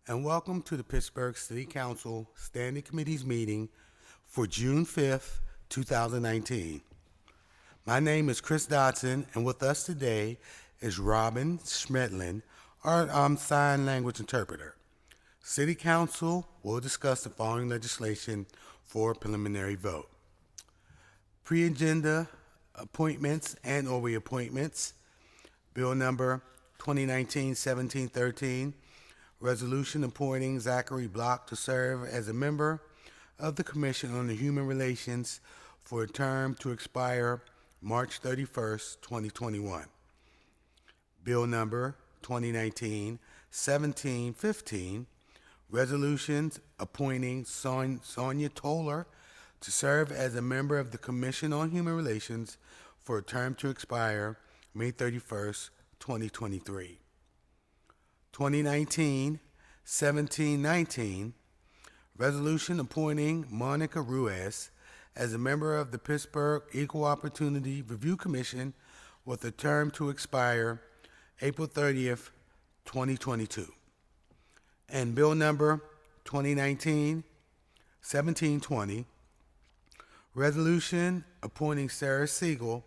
and welcome to the Pittsburgh City Council Standing Committee's meeting for June 5th, 2019. My name is Chris Dodson, and with us today is Robin Schmedlin, our sign language interpreter. City Council will discuss the following legislation for a preliminary vote. Pre-agenda appointments and or reappointments. Bill number 2019-1713, resolution appointing Zachary Block to serve as a member of the Commission on the Human Relations for a term to expire March 31st, 2021. Bill number 2019-1715, resolutions appointing Sonia Toller to serve as a member of the Commission on Human Relations for a term to expire May 31st, 2023. 2019-1719, resolution appointing Monica Ruiz as a member of the Pittsburgh Equal Opportunity Review Commission with a term to expire April 30th, 2022. And bill number 2019-1720, resolution appointing Sarah Siegel,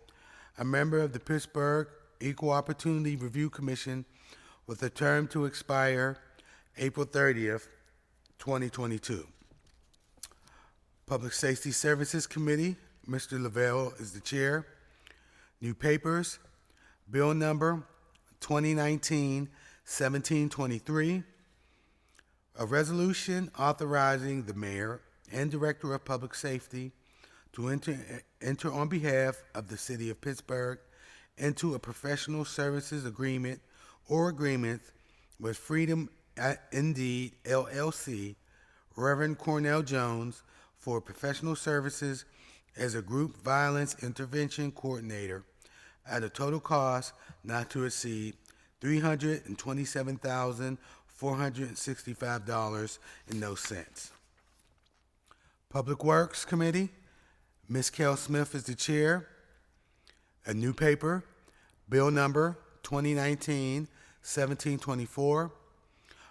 a member of the Pittsburgh Equal Opportunity Review Commission with a term to expire April 30th, 2022. Public Safety Services Committee, Mr. Lavelle is the chair. New papers, bill number 2019-1723, a resolution authorizing the mayor and director of public safety to enter on behalf of the city of Pittsburgh into a professional services agreement or agreements with Freedom Indeed LLC, Reverend Cornell Jones, for professional services as a group violence intervention coordinator at a total cost not to exceed $327,465.00. Public Works Committee, Ms. Kel Smith is the chair. A new paper, bill number 2019-1724,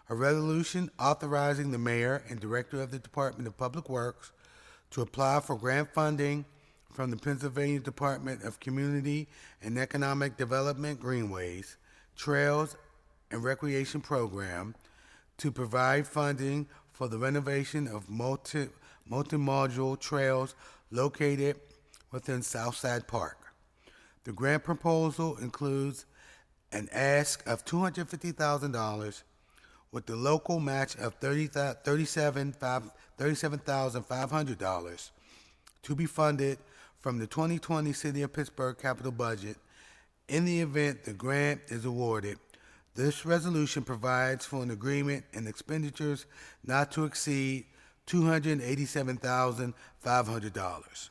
a resolution authorizing the mayor and director of the Department of Public Works to apply for grant funding from the Pennsylvania Department of Community and Economic Development Greenways, Trails, and Recreation Program to provide funding for the renovation of multi-module trails located within Southside Park. The grant proposal includes an ask of $250,000 with the local match of $37,500 to be funded from the 2020 City of Pittsburgh capital budget. In the event the grant is awarded, this resolution provides for an agreement and expenditures not to exceed $287,500.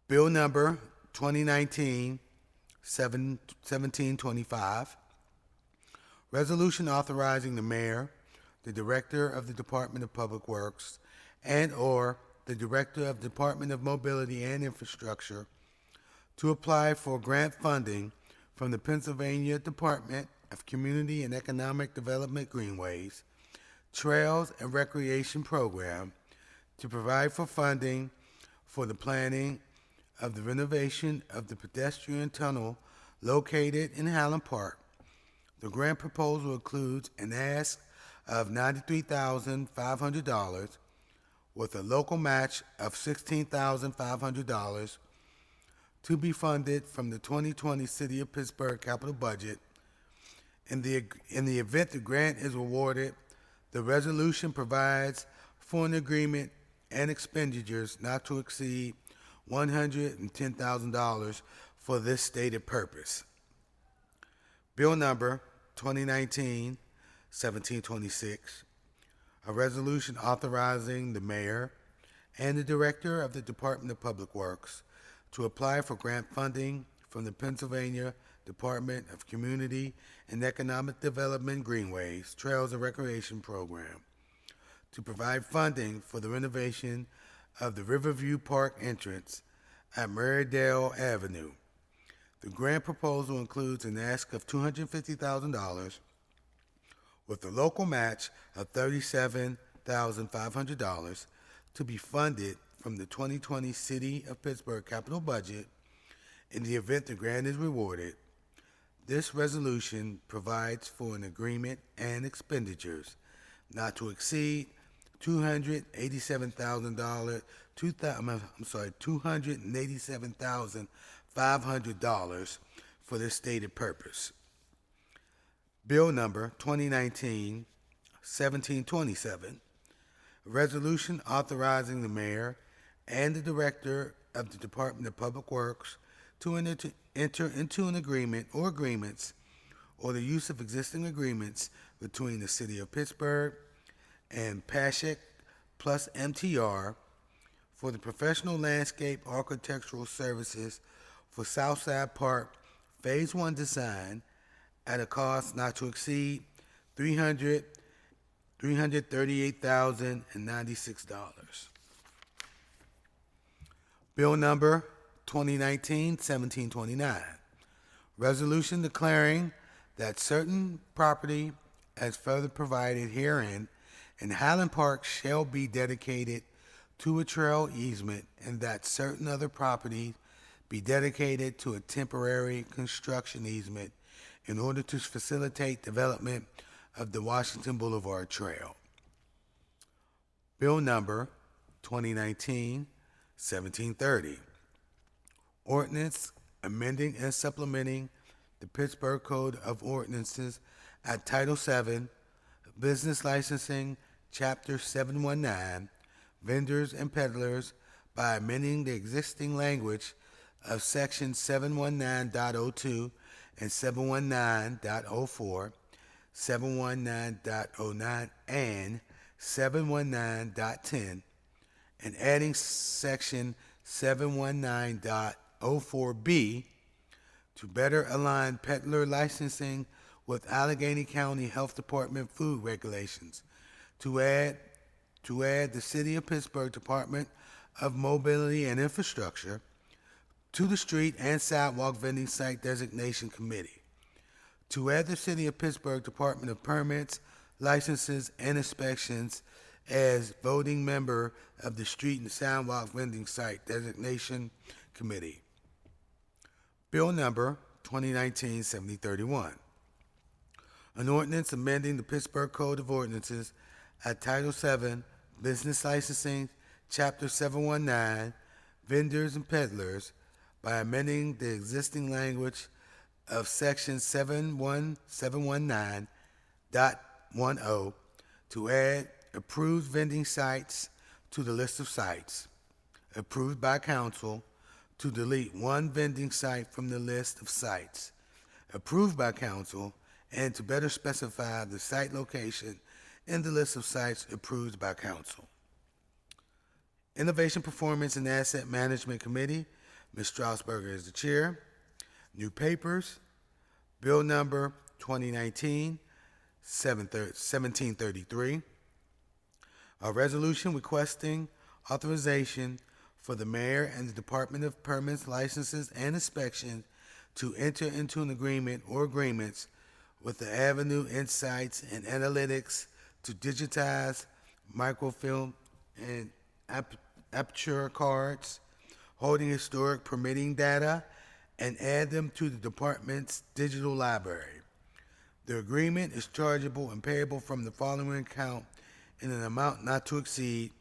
Bill number 2019-1725, resolution authorizing the mayor, the director of the Department of Public Works, and or the director of the Department of Mobility and Infrastructure to apply for grant funding from the Pennsylvania Department of Community and Economic Development Greenways, Trails, and Recreation Program to provide for funding for the planning of the renovation of the pedestrian tunnel located in Highland Park. The grant proposal includes an ask of $93,500 with a local match of $16,500 to be funded from the 2020 City of Pittsburgh capital budget. In the event the grant is awarded, the resolution provides for an agreement and expenditures not to exceed $110,000 for this stated purpose. Bill number 2019-1726, a resolution authorizing the mayor and the director of the Department of Public Works to apply for grant funding from the Pennsylvania Department of Community and Economic Development Greenways, Trails, and Recreation Program to provide funding for the renovation of the Riverview Park entrance at Marydale Avenue. The grant proposal includes an ask of $250,000 with a local match of $37,500 to be funded from the 2020 City of Pittsburgh capital budget in the event the grant is rewarded. This resolution provides for an agreement and expenditures not to exceed $287,000, $287,500 for this stated purpose. Bill number 2019-1727, a resolution authorizing the mayor and the director of the Department of Public Works to enter into an agreement or agreements or the use of existing agreements between the City of Pittsburgh and Pashek plus MTR for the professional landscape architectural services for Southside Park Phase 1 design at a cost not to exceed $338,096. Bill number 2019-1729, resolution declaring that certain property as further provided herein in Highland Park shall be dedicated to a trail easement and that certain other property be dedicated to a temporary construction easement in order to facilitate development of the Washington Boulevard Trail. Bill number 2019-1730, ordinance amending and supplementing the Pittsburgh Code of Ordinances at Title VII, Business Licensing, Chapter 719, Vendors and Peddlers, by amending the existing language of Section 719.02 and 719.04, 719.09, and 719.10, and adding Section 719.04B to better align peddler licensing with Allegheny County Health Department food regulations, to add the City of Pittsburgh Department of Mobility and Infrastructure to the Street and Sidewalk Vending Site Designation Committee, to add the City of Pittsburgh Department of Permits, Licenses, and Inspections as voting member of the Street and Sidewalk Vending Site Designation Committee. Bill number 2019-7031, an ordinance amending the Pittsburgh Code of Ordinances at Title VII, Business Licensing, Chapter 719, Vendors and Peddlers, by amending the existing language of Section 719.10 to add approved vending sites to the list of sites approved by council, to delete one vending site from the list of sites approved by council, and to better specify the site location in the list of sites approved by council. Innovation, Performance, and Asset Management Committee, Ms. Strasburger is the chair. New papers, Bill number 2019-1733, a resolution requesting authorization for the mayor and the Department of Permits, Licenses, and Inspection to enter into an agreement or agreements with the Avenue Insights and Analytics to digitize microfilm and aperture cards holding historic permitting data and add them to the department's digital library. The agreement is chargeable and payable from the following account in an amount not to exceed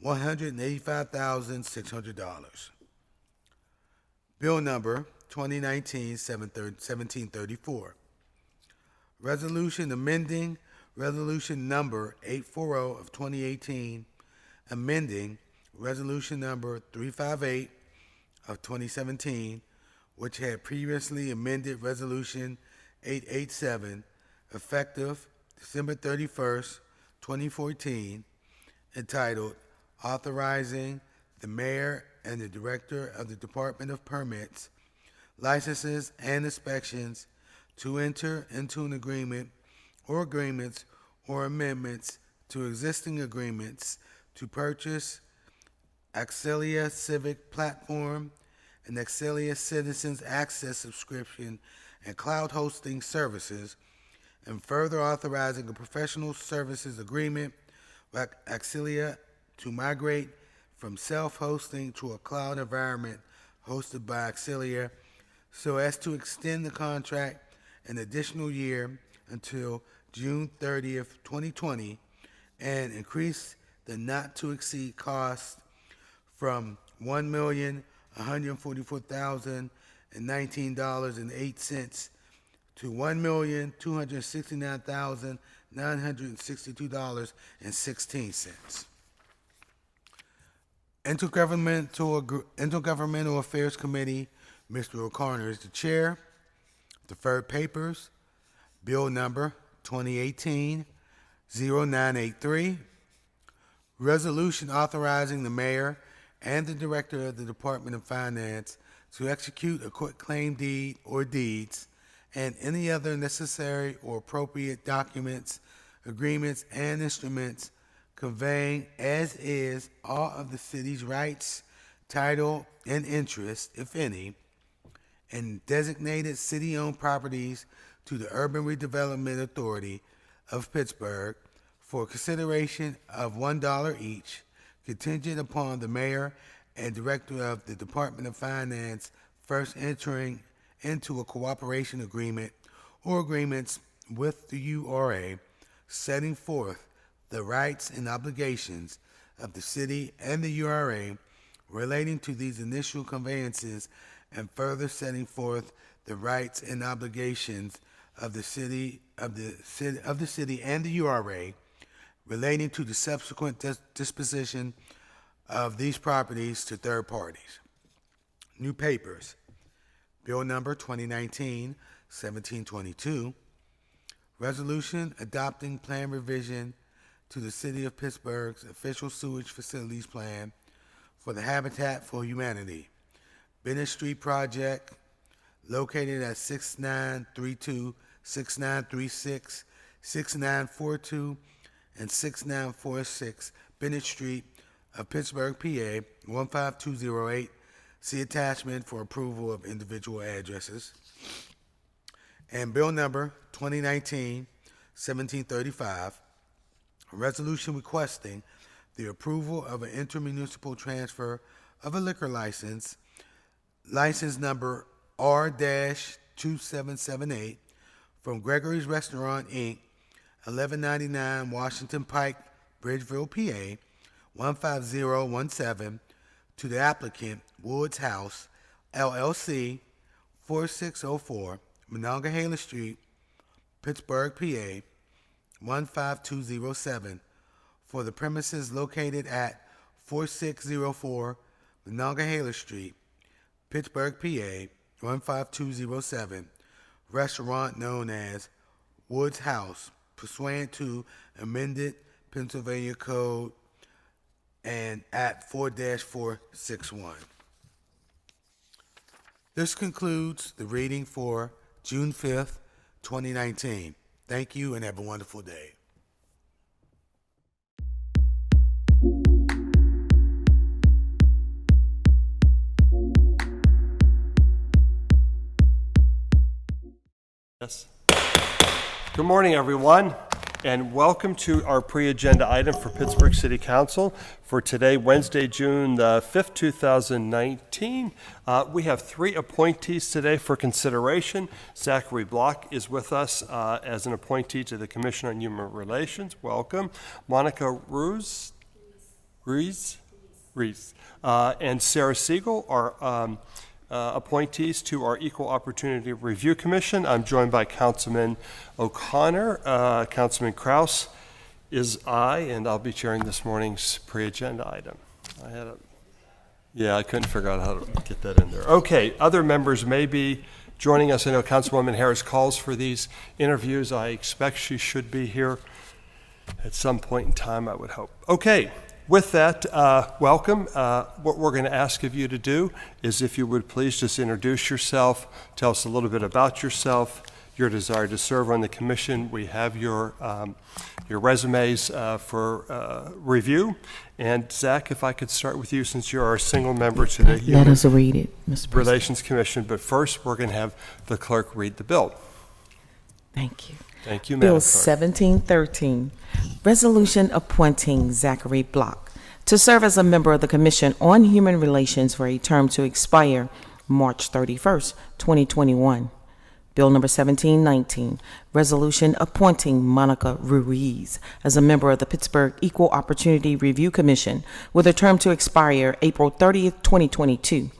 $185,600. Bill number 2019-1734, resolution amending resolution number 840 of 2018, amending resolution number 358 of 2017, which had previously amended resolution 887, effective December 31st, 2014, entitled Authorizing the Mayor and the Director of the Department of Permits, Licenses, and Inspections to enter into an agreement or agreements or amendments to existing agreements to purchase Axelia Civic Platform and Axelia Citizens Access subscription and cloud hosting services and further authorizing a professional services agreement with Axilia to migrate from self-hosting to a cloud environment hosted by Axilia so as to extend the contract an additional year until June 30th, 2020, and increase the not-to-exceed cost from $1,144,019.08 to $1,269,962.16. Intergovernmental Affairs Committee, Mr. O'Connor is the chair. Deferred papers, bill number 2018-0983, resolution authorizing the mayor and the director of the Department of Finance to execute a quitclaim deed or deeds and any other necessary or appropriate documents, agreements, and instruments conveying as is all of the city's rights, title, and interest, if any, in designated city-owned properties to the Urban Redevelopment Authority of Pittsburgh for consideration of $1 each, contingent upon the mayor and director of the Department of Finance first entering into a cooperation agreement or agreements with the URA, setting forth the rights and obligations of the city and the URA relating to these initial conveyances, and further setting forth the rights and obligations of the city and the URA relating to the subsequent disposition of these properties to third parties. New papers. Bill number 2019-1722. Resolution adopting plan revision to the City of Pittsburgh's official sewage facilities plan for the Habitat for Humanity Bennett Street project located at 6932, 6936, 6942, and 6946 Bennett Street of Pittsburgh, PA 15208. See attachment for approval of individual addresses. And bill number 2019-1735, a resolution requesting the approval of an intermunicipal transfer of a liquor license number R-2778 from Gregory's Restaurant, Inc., 1199 Washington Pike, Bridgeville, PA 15017, to the applicant Woods House, LLC, 4604 Monongahela Street, Pittsburgh, PA 15207, for the premises located at 4604 Monongahela Street, Pittsburgh, PA 15207, restaurant known as Woods House, pursuant to amended Pennsylvania Code and Act 4-461. This concludes the reading for June 5th, 2019. Thank you and have a wonderful day. Yes. Good morning, everyone, and welcome to our pre-agenda item for Pittsburgh City Council for today, Wednesday, June the 5th, 2019. We have 3 appointees today for consideration. Zachary Block is with us as an appointee to the Commission on Human Relations. Welcome. Monica Ruiz, and Sarah Siegel are appointees to our Equal Opportunity Review Commission. I'm joined by Councilman O'Connor. Councilman Kraus is and I'll be chairing this morning's pre-agenda item. I couldn't figure out how to get that in there. Okay, other members may be joining us. I know Councilwoman Harris calls for these interviews. I expect she should be here at some point in time, I would hope. Okay. With that, welcome. What we're going to ask of you to do is, if you would please just introduce yourself, tell us a little bit about yourself, your desire to serve on the commission. We have your resumes for review. And Zach, if I could start with you, since you're our single member to the Let us read it, Mr. President. Relations Commission. But first, we're going to have the clerk read the bill. Thank you. Thank you, Bill Madam Clerk. 1713, resolution appointing Zachary Block to serve as a member of the Commission on Human Relations for a term to expire March 31st, 2021. Bill number 1719, resolution appointing Monica Ruiz as a member of the Pittsburgh Equal Opportunity Review Commission with a term to expire April 30th, 2022.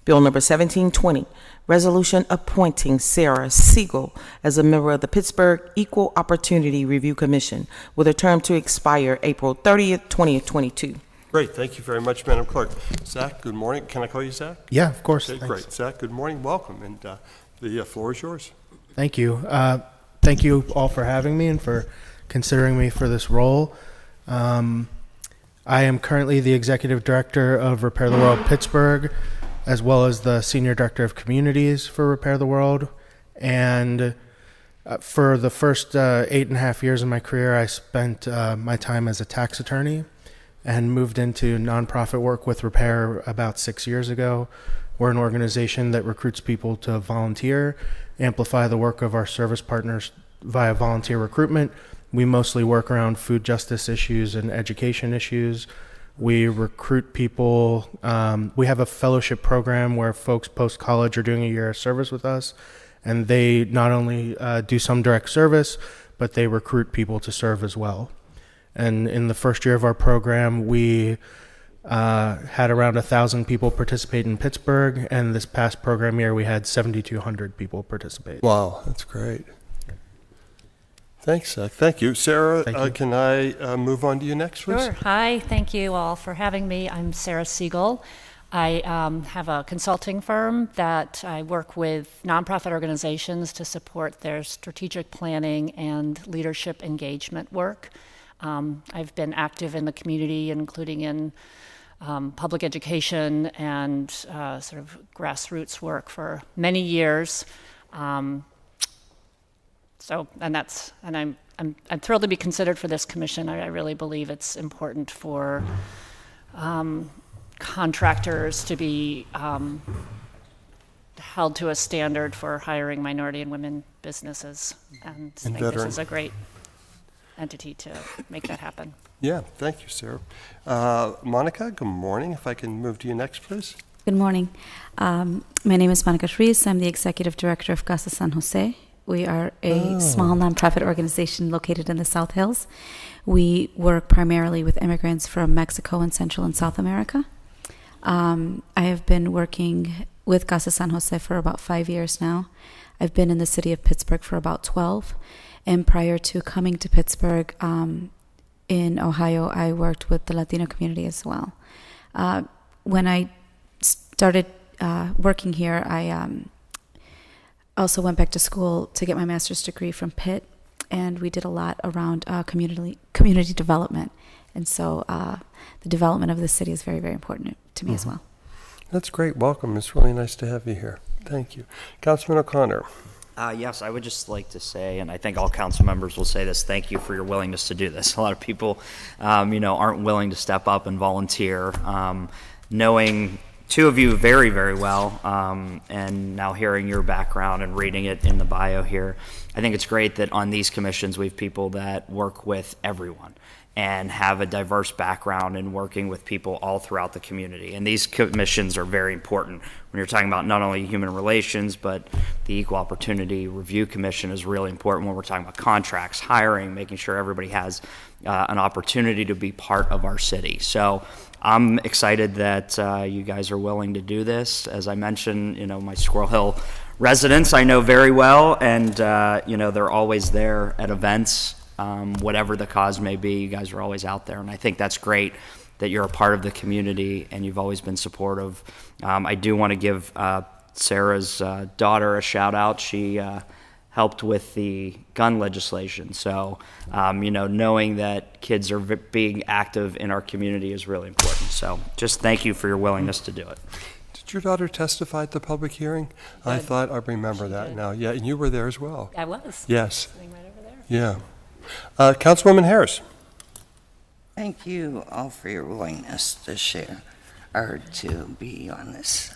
Bill number 1720, resolution appointing Sarah Siegel as a member of the Pittsburgh Equal Opportunity Review Commission with a term to expire April 30th, 2022. Great, thank you very much, Madam Clerk. Zach, good morning. Can I call you Zach? Yeah, of course. Okay, Thanks. great. Zach, good morning. Welcome, and the floor is yours. Thank you. Thank you all for having me and for considering me for this role. I am currently the Executive Director of Repair the World Pittsburgh, as well as the Senior Director of Communities for Repair the World. And for the first 8.5 years of my career, I spent my time as a tax attorney and moved into nonprofit work with Repair about 6 years ago. We're an organization that recruits people to volunteer, amplify the work of our service partners via volunteer recruitment. We mostly work around food justice issues and education issues. We recruit people. We have a fellowship program where folks post-college are doing a year of service with us, and they not only do some direct service, but they recruit people to serve as well. And in the first year of our program, we had around 1,000 people participate in Pittsburgh, and this past program year, we had 7,200 people participate. Wow, that's great. Thanks, Zach. Thank you. Sarah, Thank you. can I move on to you next, please? Sure. Hi, thank you all for having me. I'm Sarah Siegel. I have a consulting firm that I work with nonprofit organizations to support their strategic planning and leadership engagement work. I've been active in the community, including in public education and sort of grassroots work for many years. I'm thrilled to be considered for this commission. I really believe it's important for contractors to be held to a standard for hiring minority and women businesses, and I think this is a great entity to make that happen. Yeah, thank you, Sarah. Monica, good morning. If I can move to you next, please. Good morning. My name is Monica Ruiz. I'm the Executive Director of Casa San Jose. We are a small nonprofit organization located in the South Hills. We work primarily with immigrants from Mexico and Central and South America. I have been working with Casa San Jose for about 5 years now. I've been in the city of Pittsburgh for about 12. And prior to coming to Pittsburgh in Ohio, I worked with the Latino community as well. When I started working here, I also went back to school to get my master's degree from Pitt, and we did a lot around community development. And so the development of the city is very, very important to me as well. That's great. Welcome. It's really nice to have you here. Thank you. Councilman O'Connor. Yes, I would just like to say, and I think all council members will say this, thank you for your willingness to do this. A lot of people, aren't willing to step up and volunteer. Knowing two of you very, very well, and now hearing your background and reading it in the bio here, I think it's great that on these commissions we have people that work with everyone and have a diverse background in working with people all throughout the community. And these commissions are very important when you're talking about not only human relations, but the Equal Opportunity Review Commission is really important when we're talking about contracts, hiring, making sure everybody has an opportunity to be part of our city. So I'm excited that you guys are willing to do this. As I mentioned, my Squirrel Hill residents I know very well, and they're always there at events. Whatever the cause may be, you guys are always out there, and I think that's great that you're a part of the community and you've always been supportive. I do want to give Sarah's daughter a shout out. She helped with the gun legislation, so knowing that kids are being active in our community is really important. So just thank you for your willingness to do it. Did your daughter testify at the public hearing? I thought I remember that now. Yeah, and you were there as well. I was. Yes. Sitting right over there. Yeah. Councilwoman Harris. Thank you all for your willingness to share or to be on this,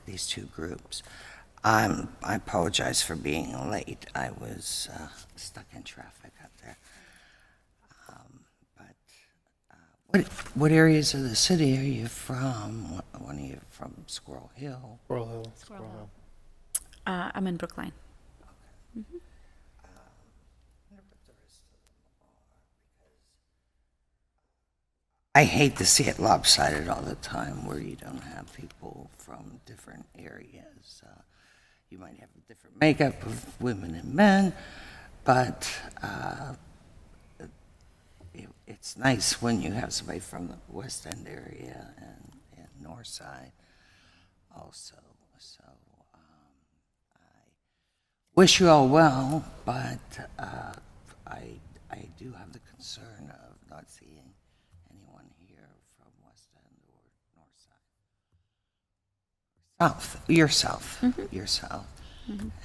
these two groups. I apologize for being late. I was stuck in traffic out there. What areas of the city are you from? One of you from Squirrel Hill? Squirrel Hill. I'm in Brookline. I hate to see it lopsided all the time where you don't have people from different areas. You might have a different makeup of women and men, but it's nice when you have somebody from the West End area and North Side also. So I wish you all well, but I do have the concern of not seeing anyone here from West End or North Side. South, you're south, you're south,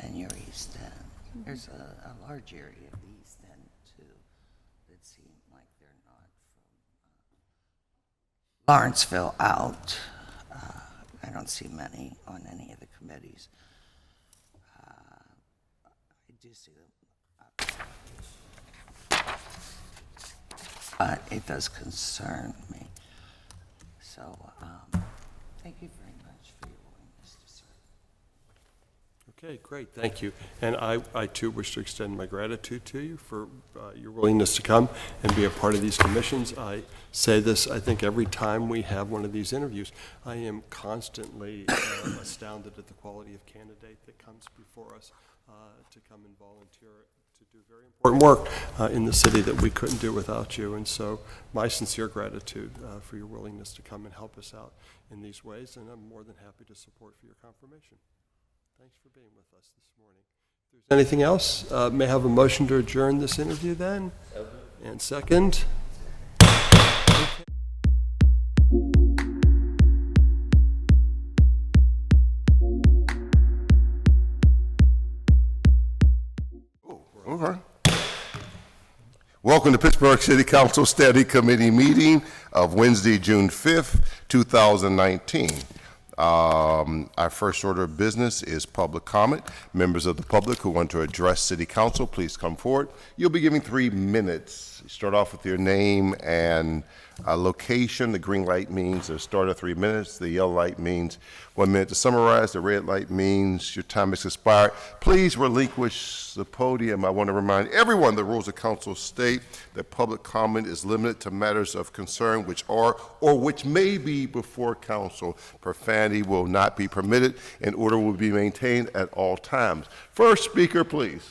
and you're East End. There's a large area of the East End too that seem like they're not from Lawrenceville out. I don't see many on any of the committees. I do see them, but it does concern me. So thank you very much for your willingness to serve. Okay, great, thank you. And I too wish to extend my gratitude to you for your willingness to come and be a part of these commissions. I say this, I think, every time we have one of these interviews. I am constantly astounded at the quality of candidate that comes before us to come and volunteer to do very important work in the city that we couldn't do without you. And so my sincere gratitude for your willingness to come and help us out in these ways, and I'm more than happy to support for your confirmation. Thanks for being with us this morning. If there's anything else, may I have a motion to adjourn this interview then? And second? Okay. Welcome to Pittsburgh City Council Study Committee meeting of Wednesday, June 5th, 2019. Our first order of business is public comment. Members of the public who want to address City Council, please come forward. You'll be given 3 minutes. Start off with your name and location. The green light means the start of 3 minutes. The yellow light means 1 minute to summarize. The red light means your time has expired. Please relinquish the podium. I want to remind everyone the rules of council state that public comment is limited to matters of concern which are or which may be before council. Profanity will not be permitted and order will be maintained at all times. First speaker, please.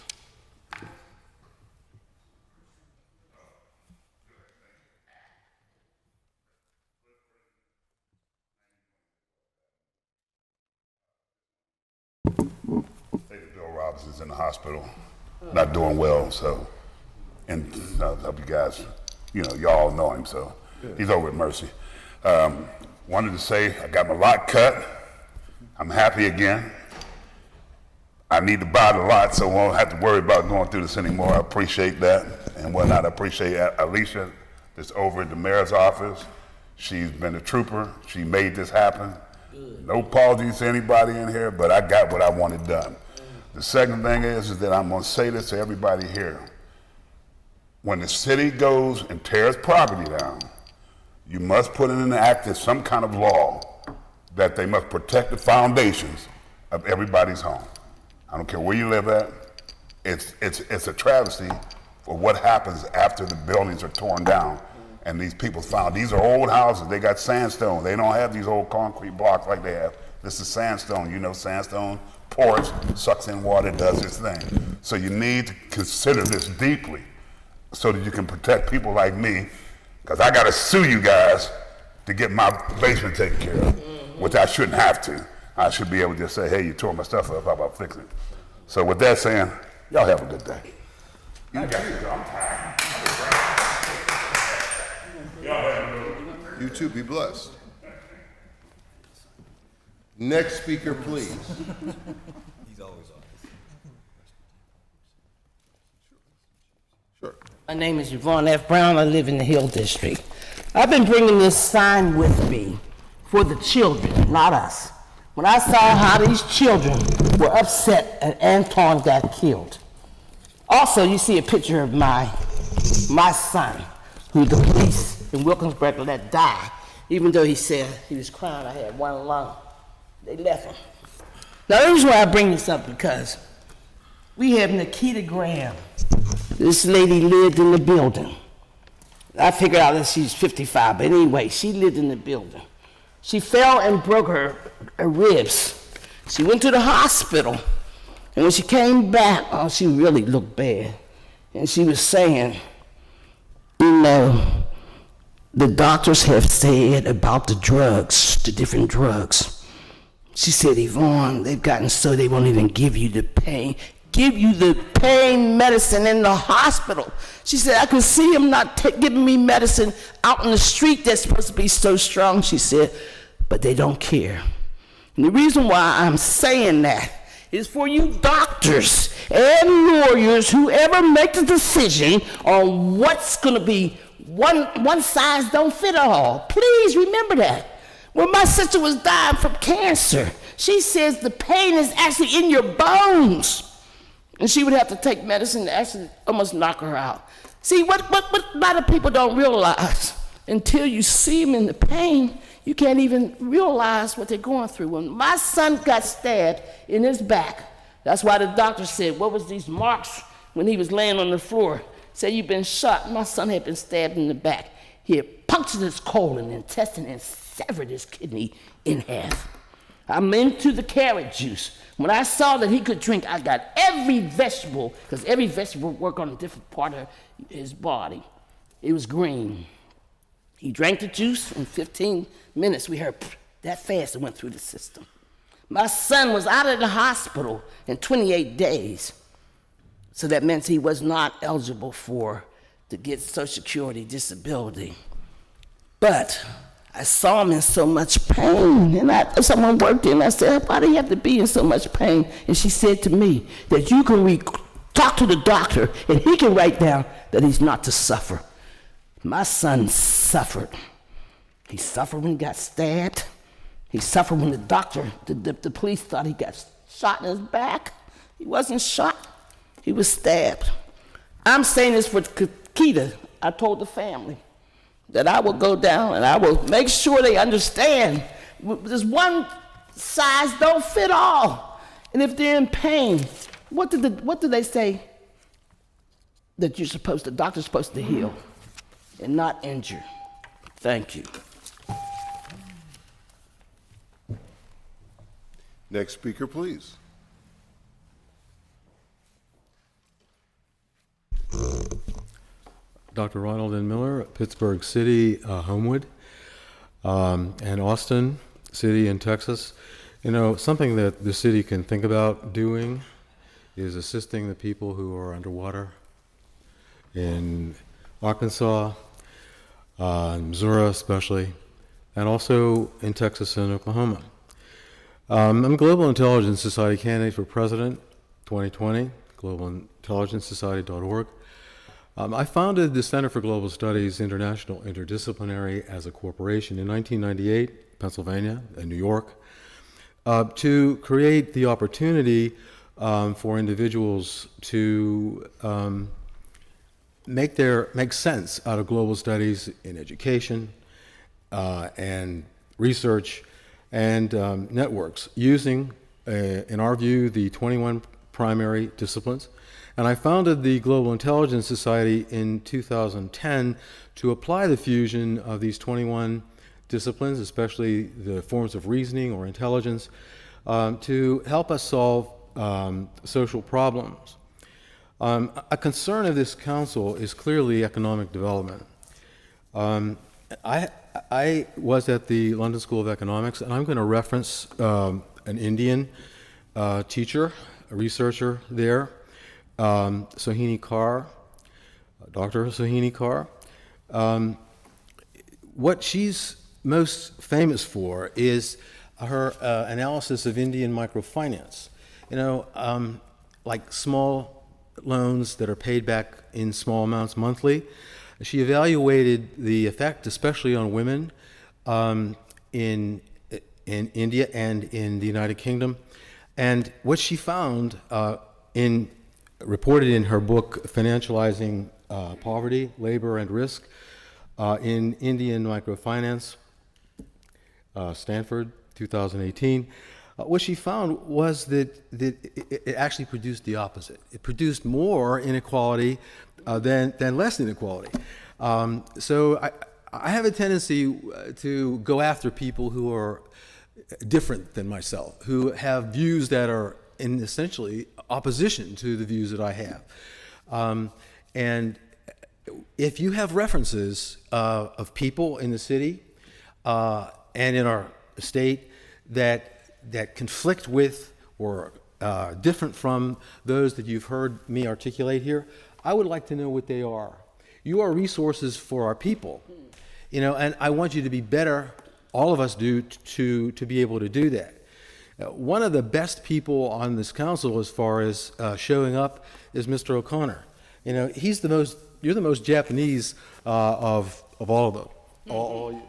Bill Roberts is in the hospital, not doing well, so, and I hope you guys, y'all know him, so he's over at Mercy. Wanted to say I got my lot cut. I'm happy again. I need to buy the lot, so I won't have to worry about going through this anymore. I appreciate that and whatnot. I appreciate Alicia that's over at the mayor's office. She's been a trooper. She made this happen. No apologies to anybody in here, but I got what I wanted done. The second thing is that I'm going to say this to everybody here. When the city goes and tears property down, you must put in act some kind of law that they must protect the foundations of everybody's home. I don't care where you live at. It's a travesty for what happens after the buildings are torn down. And these people found, these are old houses, they got sandstone. They don't have these old concrete blocks like they have. This is sandstone, sandstone pours, sucks in water, does its thing. So you need to consider this deeply so that you can protect people like me, because I gotta sue you guys to get my basement taken care of, which I shouldn't have to. I should be able to just say, hey, you tore my stuff up, how about fixing it? So with that saying, y'all have a good day. I'm tired. You too, be blessed. Next speaker, please. He's always on. Sure. My name is Yvonne F. Brown. I live in the Hill District. I've been bringing this sign with me for the children, not us, when I saw how these children were upset and Antoine got killed. Also, you see a picture of my son, who the police in Wilkinsburg let die, even though he said he was crying, I had one lung. They left him. Now, the reason why I bring this up because we have Nikita Graham. This lady lived in the building. I figured out that she's 55, but anyway, she lived in the building. She fell and broke her ribs. She went to the hospital, and when she came back, oh, she really looked bad. And she was saying, you know, the doctors have said about the drugs, the different drugs. She said, Yvonne, they've gotten so they won't even give you the pain medicine in the hospital. She said, I could see him not giving me medicine out in the street that's supposed to be so strong, she said, but they don't care. And the reason why I'm saying that is for you doctors and lawyers, whoever make the decision on what's gonna be one size don't fit all. Please remember that. When my sister was dying from cancer, she says the pain is actually in your bones. And she would have to take medicine to actually almost knock her out. See, what a lot of people don't realize, until you see them in the pain, you can't even realize what they're going through. When my son got stabbed in his back, that's why the doctor said, what was these marks when he was laying on the floor? Said, you've been shot. My son had been stabbed in the back. He had punctured his colon, intestine, and severed his kidney in half. I'm into the carrot juice. When I saw that he could drink, I got every vegetable, because every vegetable worked on a different part of his body. It was green. He drank the juice. In 15 minutes, we heard that fast it went through the system. My son was out of the hospital in 28 days. So that meant he was not eligible to get Social Security disability. But I saw him in so much pain, and someone worked in, and I said, why do you have to be in so much pain? And she said to me that you can talk to the doctor, and he can write down that he's not to suffer. My son suffered. He suffered when he got stabbed. He suffered when the police thought he got shot in his back. He wasn't shot. He was stabbed. I'm saying this for Kita. I told the family that I will go down and I will make sure they understand there's one size don't fit all. And if they're in pain, what do they say that the doctor's supposed to heal and not injure? Thank you. Next speaker, please. Dr. Ronald N. Miller, Pittsburgh City, Homewood, and Austin City in Texas. You know, something that the city can think about doing is assisting the people who are underwater in Arkansas, Missouri especially, and also in Texas and Oklahoma. I'm a Global Intelligence Society candidate for President 2020, globalintelligencesociety.org. I founded the Center for Global Studies International Interdisciplinary as a corporation in 1998, Pennsylvania and New York, to create the opportunity for individuals to make sense out of global studies in education and research and networks using, in our view, the 21 primary disciplines. And I founded the Global Intelligence Society in 2010 to apply the fusion of these 21 disciplines, especially the forms of reasoning or intelligence, to help us solve social problems. A concern of this council is clearly economic development. I was at the London School of Economics, and I'm going to reference an Indian teacher, a researcher there, Sohini Kar, Dr. Sohini Kar. What she's most famous for is her analysis of Indian microfinance. You know, like small loans that are paid back in small amounts monthly. She evaluated the effect, especially on women, in in India and in the United Kingdom. And what she found, reported in her book, Financializing Poverty, Labor, and Risk, in Indian Microfinance, Stanford, 2018, what she found was that it actually produced the opposite. It produced more inequality than less inequality. So I have a tendency to go after people who are different than myself, who have views that are in essentially opposition to the views that I have. And if you have references of people in the city and in our state that conflict with or different from those that you've heard me articulate here, I would like to know what they are. You are resources for our people, and I want you to be better, all of us do, to be able to do that. One of the best people on this council as far as showing up is Mr. O'Connor. You're the most Japanese of all of them. All you.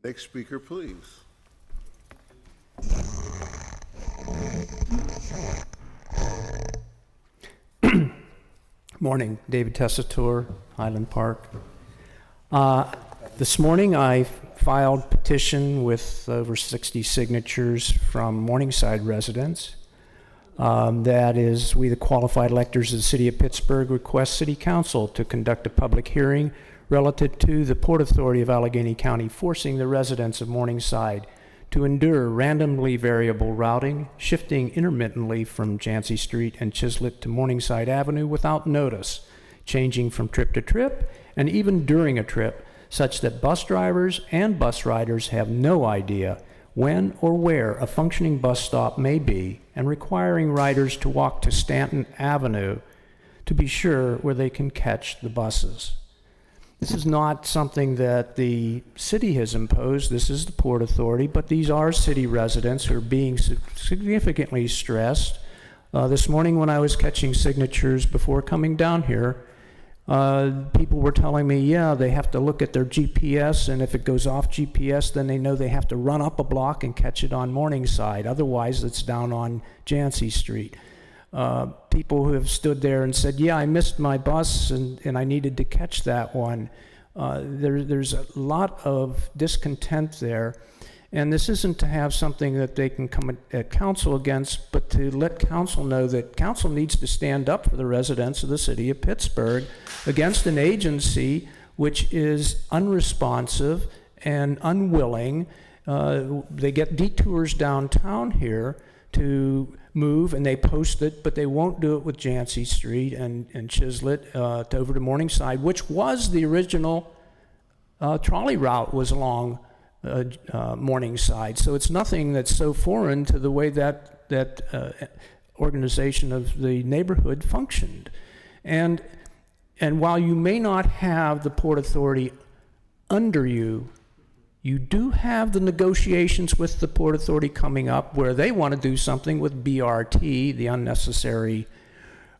Next speaker, please. Morning, David Tessitore, Highland Park. This morning I filed a petition with over 60 signatures from Morningside residents. That is, we the qualified electors of the City of Pittsburgh request City Council to conduct a public hearing relative to the Port Authority of Allegheny County forcing the residents of Morningside to endure randomly variable routing, shifting intermittently from Jancy Street and Chislett to Morningside Avenue without notice, changing from trip to trip, and even during a trip, such that bus drivers and bus riders have no idea when or where a functioning bus stop may be, and requiring riders to walk to Stanton Avenue to be sure where they can catch the buses. This is not something that the city has imposed. This is the Port Authority, but these are city residents who are being significantly stressed. This morning when I was catching signatures before coming down here, people were telling me, yeah, they have to look at their GPS, and if it goes off GPS, then they know they have to run up a block and catch it on Morningside. Otherwise, it's down on Jancy Street. People who have stood there and said, yeah, I missed my bus and I needed to catch that one. There's a lot of discontent there. And this isn't to have something that they can come at council against, but to let council know that council needs to stand up for the residents of the city of Pittsburgh against an agency which is unresponsive and unwilling. They get detours downtown here to move, and they post it, but they won't do it with Jancy Street and Chislett over to Morningside, which was the original trolley route, was along Morningside. So it's nothing that's so foreign to the way that organization of the neighborhood functioned. And while you may not have the Port Authority under you, you do have the negotiations with the Port Authority coming up where they want to do something with BRT, the unnecessary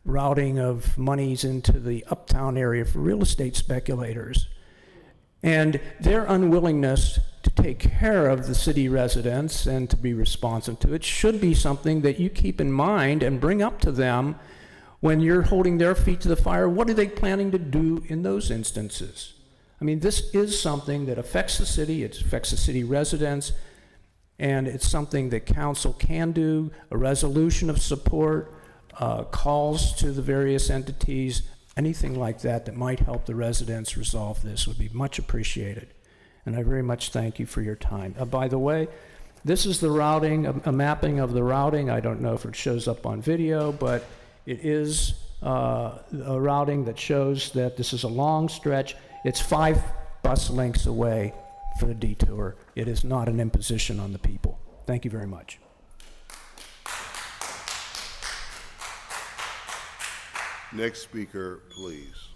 routing of monies into the uptown area for real estate speculators. And their unwillingness to take care of the city residents and to be responsive to it should be something that you keep in mind and bring up to them when you're holding their feet to the fire. What are they planning to do in those instances? I mean, this is something that affects the city, it affects the city residents, and it's something that council can do, a resolution of support, calls to the various entities, anything like that that might help the residents resolve this would be much appreciated. And I very much thank you for your time. By the way, this is the routing, a mapping of the routing. I don't know if it shows up on video, but it is a routing that shows that this is a long stretch. It's 5 bus lengths away for the detour. It is not an imposition on the people. Thank you very much. Next speaker, please.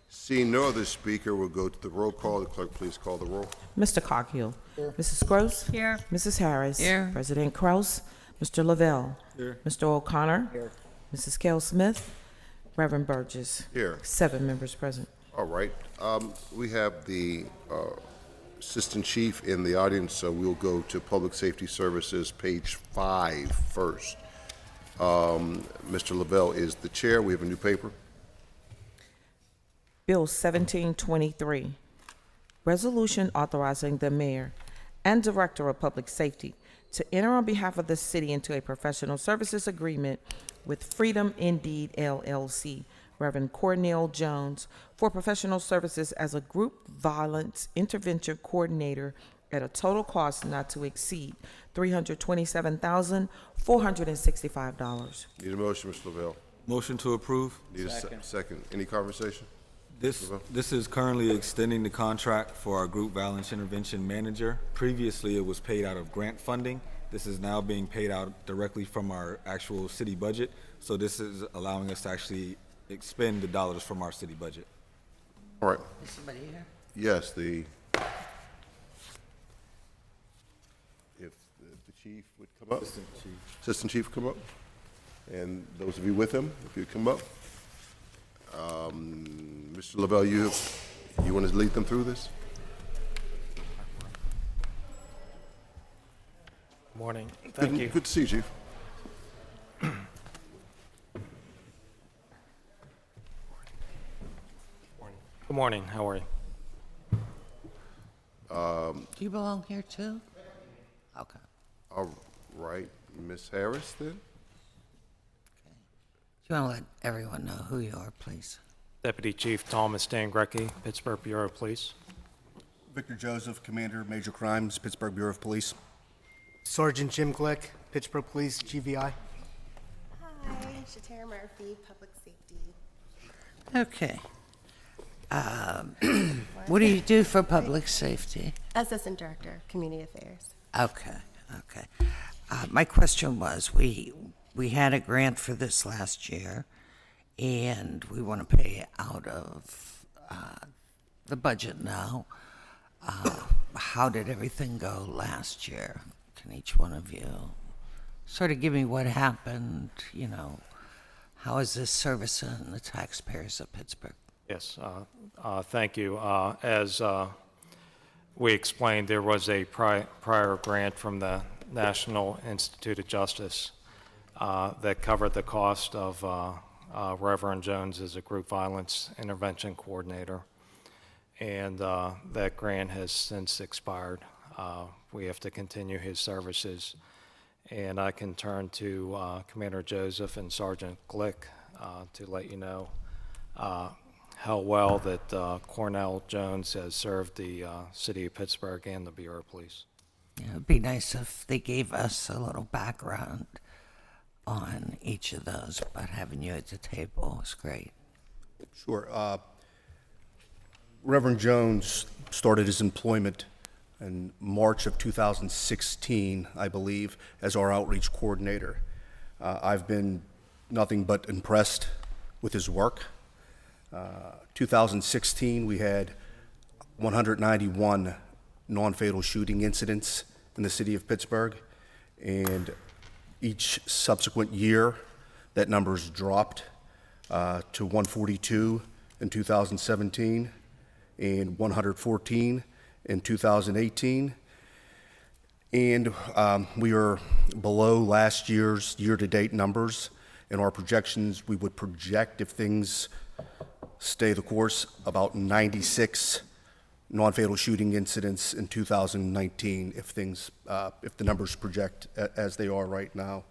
Seeing no other speaker, we'll go to the roll call. The clerk, please call the roll. Mr. Coghill. Here. Mrs. Gross. Here. Mrs. Harris. Here. President Kraus. Mr. Lavelle. Here. Mr. O'Connor. Here. Mrs. Kell Smith, Reverend Burgess. Here. 7 members present. All right. We have the Assistant Chief in the audience, so we'll go to Public Safety Services, page 5 first. Mr. Lavelle is the chair. We have a new paper. Bill 1723, resolution authorizing the mayor and director of public safety to enter on behalf of the city into a professional services agreement with Freedom Indeed LLC, Reverend Cornell Jones, for professional services as a group violence intervention coordinator at a total cost not to exceed $327,465. Need a motion, Mr. Lavelle? Motion to approve. Need a second. Any conversation? This is currently extending the contract for our group violence intervention manager. Previously, it was paid out of grant funding. This is now being paid out directly from our actual city budget. So this is allowing us to actually expend the dollars from our city budget. All right. Is somebody here? Yes, if the chief would come up. Assistant Chief come up. And those of you with him, if you'd come up. Mr. Lavelle, you want to lead them through this? Morning. Thank you. Good to see you, Chief. Good morning. How are you? Do you belong here too? Okay. All right, Ms. Harris, then? Do you want to let everyone know who you are, please? Deputy Chief Thomas Stangrecki, Pittsburgh Bureau of Police. Victor Joseph, Commander, Major Crimes, Pittsburgh Bureau of Police. Sergeant Jim Glick, Pittsburgh Police, GVI. Hi, Shatara Murphy, Public Safety. Okay. What do you do for public safety? Assistant Director, Community Affairs. Okay. My question was, we had a grant for this last year, and we want to pay out of the budget now. How did everything go last year? Can each one of you sort of give me what happened? How is this servicing the taxpayers of Pittsburgh? Yes, thank you. As we explained, there was a prior grant from the National Institute of Justice that covered the cost of Reverend Jones as a group violence intervention coordinator. And that grant has since expired. We have to continue his services. And I can turn to Commander Joseph and Sergeant Glick to let you know how well that Cornell Jones has served the city of Pittsburgh and the Bureau of Police. Yeah, it'd be nice if they gave us a little background on each of those, but having you at the table is great. Sure. Reverend Jones started his employment in March of 2016, I believe, as our outreach coordinator. I've been nothing but impressed with his work. 2016, we had 191 non-fatal shooting incidents in the city of Pittsburgh, and each subsequent year, that number's dropped to 142 in 2017 and 114 in 2018. And we are below last year's year-to-date numbers. In our projections, we would project, if things stay the course, about 96 non-fatal shooting incidents in 2019, if the numbers project as they are right now.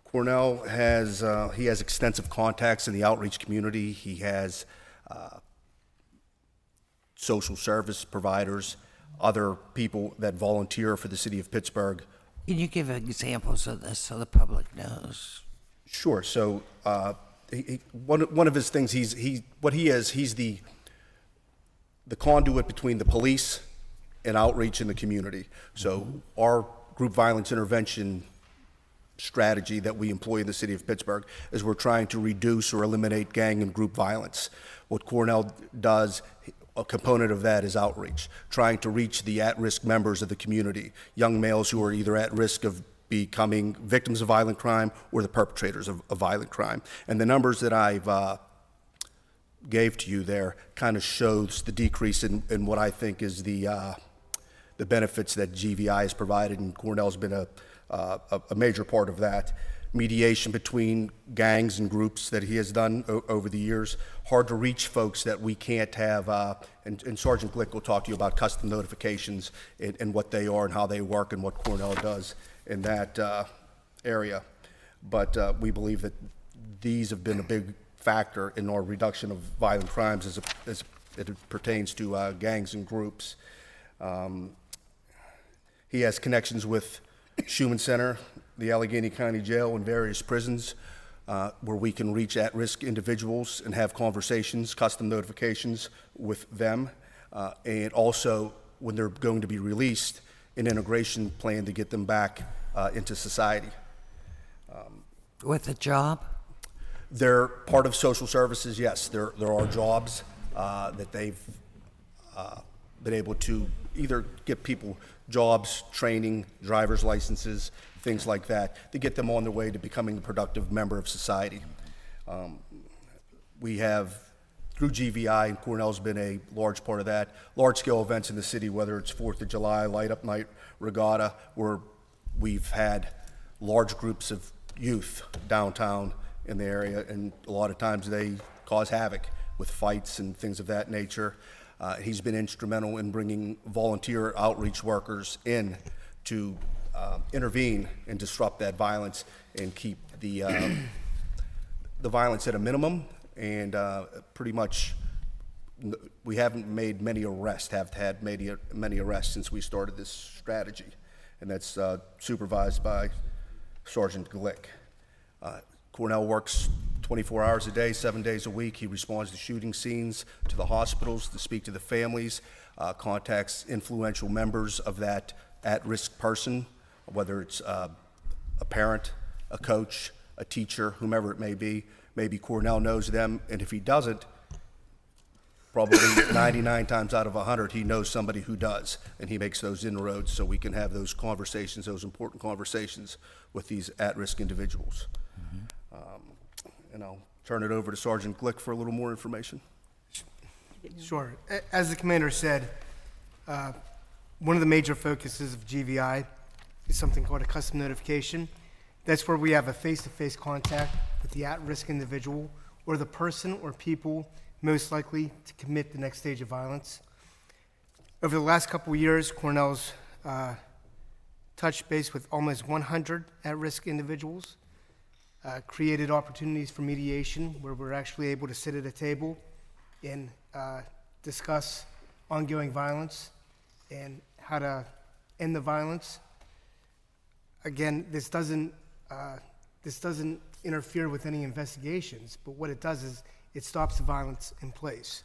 Cornell has extensive contacts in the outreach community. He has social service providers, other people that volunteer for the city of Pittsburgh. Can you give examples of this so the public knows? Sure. So one of his things, he's the conduit between the police and outreach in the community. So our group violence intervention strategy that we employ in the city of Pittsburgh is we're trying to reduce or eliminate gang and group violence. What Cornell does, a component of that is outreach, trying to reach the at-risk members of the community, young males who are either at risk of becoming victims of violent crime or the perpetrators of violent crime. And the numbers that I've gave to you there kind of shows the decrease in what I think is the benefits that GVI has provided, and Cornell's been a major part of that. Mediation between gangs and groups that he has done over the years. Hard to reach folks that we can't have, and Sergeant Glick will talk to you about custom notifications and what they are and how they work and what Cornell does in that area. But we believe that these have been a big factor in our reduction of violent crimes as it pertains to gangs and groups. He has connections with Schumann Center, the Allegheny County Jail, and various prisons where we can reach at-risk individuals and have conversations, custom notifications with them, and also when they're going to be released, an integration plan to get them back into society. With a job? They're part of social services, yes. There are jobs that they've been able to either get people jobs, training, driver's licenses, things like that, to get them on their way to becoming a productive member of society. We have, through GVI, and Cornell's been a large part of that, large-scale events in the city, whether it's 4th of July, Light Up Night, Regatta, where we've had large groups of youth downtown in the area, and a lot of times they cause havoc with fights and things of that nature. He's been instrumental in bringing volunteer outreach workers in to intervene and disrupt that violence and keep the violence at a minimum. And pretty much, we haven't made many arrests, have had many arrests since we started this strategy, and that's supervised by Sergeant Glick. Cornell works 24 hours a day, 7 days a week. He responds to shooting scenes, to the hospitals, to speak to the families, contacts influential members of that at-risk person, whether it's a parent, a coach, a teacher, whomever it may be. Maybe Cornell knows them, and if he doesn't, probably 99 times out of 100, he knows somebody who does, and he makes those inroads so we can have those conversations, those important conversations with these at-risk individuals. And I'll turn it over to Sergeant Glick for a little more information. Sure. As the commander said, one of the major focuses of GVI is something called a custom notification. That's where we have a face-to-face contact with the at-risk individual or the person or people most likely to commit the next stage of violence. Over the last couple of years, Cornell's touched base with almost 100 at-risk individuals, created opportunities for mediation where we're actually able to sit at a table and discuss ongoing violence and how to end the violence. Again, this doesn't interfere with any investigations, but what it does is it stops the violence in place.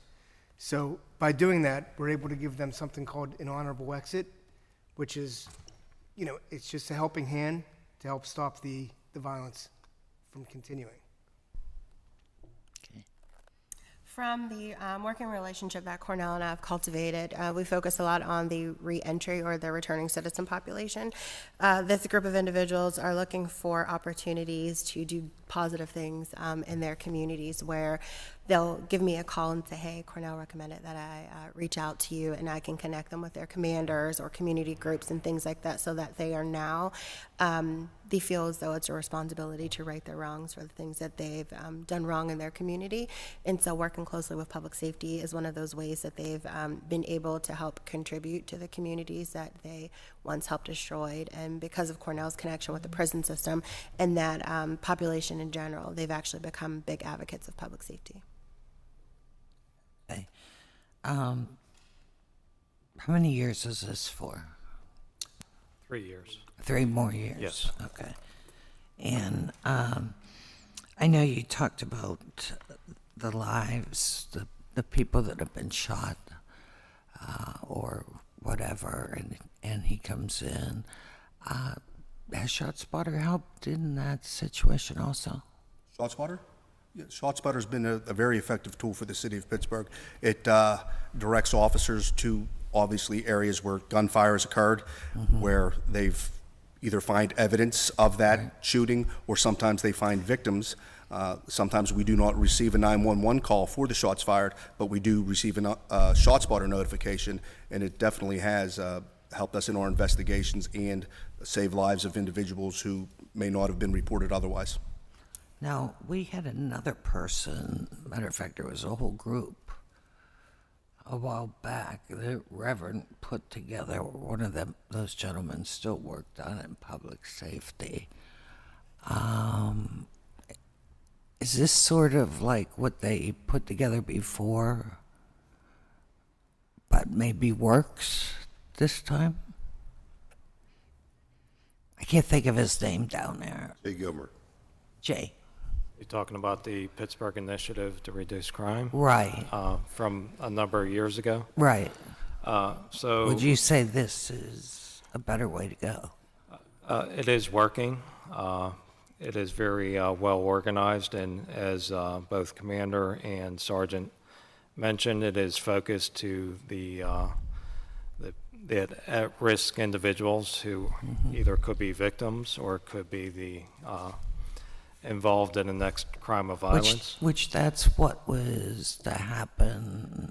So by doing that, we're able to give them something called an honorable exit, which is, it's just a helping hand to help stop the violence from continuing. From the working relationship that Cornell and I have cultivated, we focus a lot on the re-entry or the returning citizen population. This group of individuals are looking for opportunities to do positive things in their communities where they'll give me a call and say, hey, Cornell recommended that I reach out to you, and I can connect them with their commanders or community groups and things like that so that they are now, they feel as though it's a responsibility to right their wrongs for the things that they've done wrong in their community. And so working closely with public safety is one of those ways that they've been able to help contribute to the communities that they once helped destroy. And because of Cornell's connection with the prison system and that population in general, they've actually become big advocates of public safety. Okay. How many years is this for? 3 years. 3 more years? Yes. Okay. And I know you talked about the lives, the people that have been shot or whatever, and he comes in. Has ShotSpotter helped in that situation also? ShotSpotter? Yeah, ShotSpotter's been a very effective tool for the city of Pittsburgh. It directs officers to obviously areas where gunfire has occurred, where they've either find evidence of that shooting, or sometimes they find victims. Sometimes we do not receive a 911 call for the shots fired, but we do receive a ShotSpotter notification, and it definitely has helped us in our investigations and save lives of individuals who may not have been reported otherwise. Now, we had another person, matter of fact, there was a whole group a while back. The Reverend put together, one of them, those gentlemen still worked on it in public safety. Is this sort of like what they put together before, but maybe works this time? I can't think of his name down there. Jay Gilmer. Jay. You're talking about the Pittsburgh Initiative to Reduce Crime? Right. From a number of years ago? Right. So would you say this is a better way to go? It is working. It is very well organized, and as both Commander and Sergeant mentioned, it is focused to the at-risk individuals who either could be victims or could be the involved in the next crime of violence. Which that's what was to happen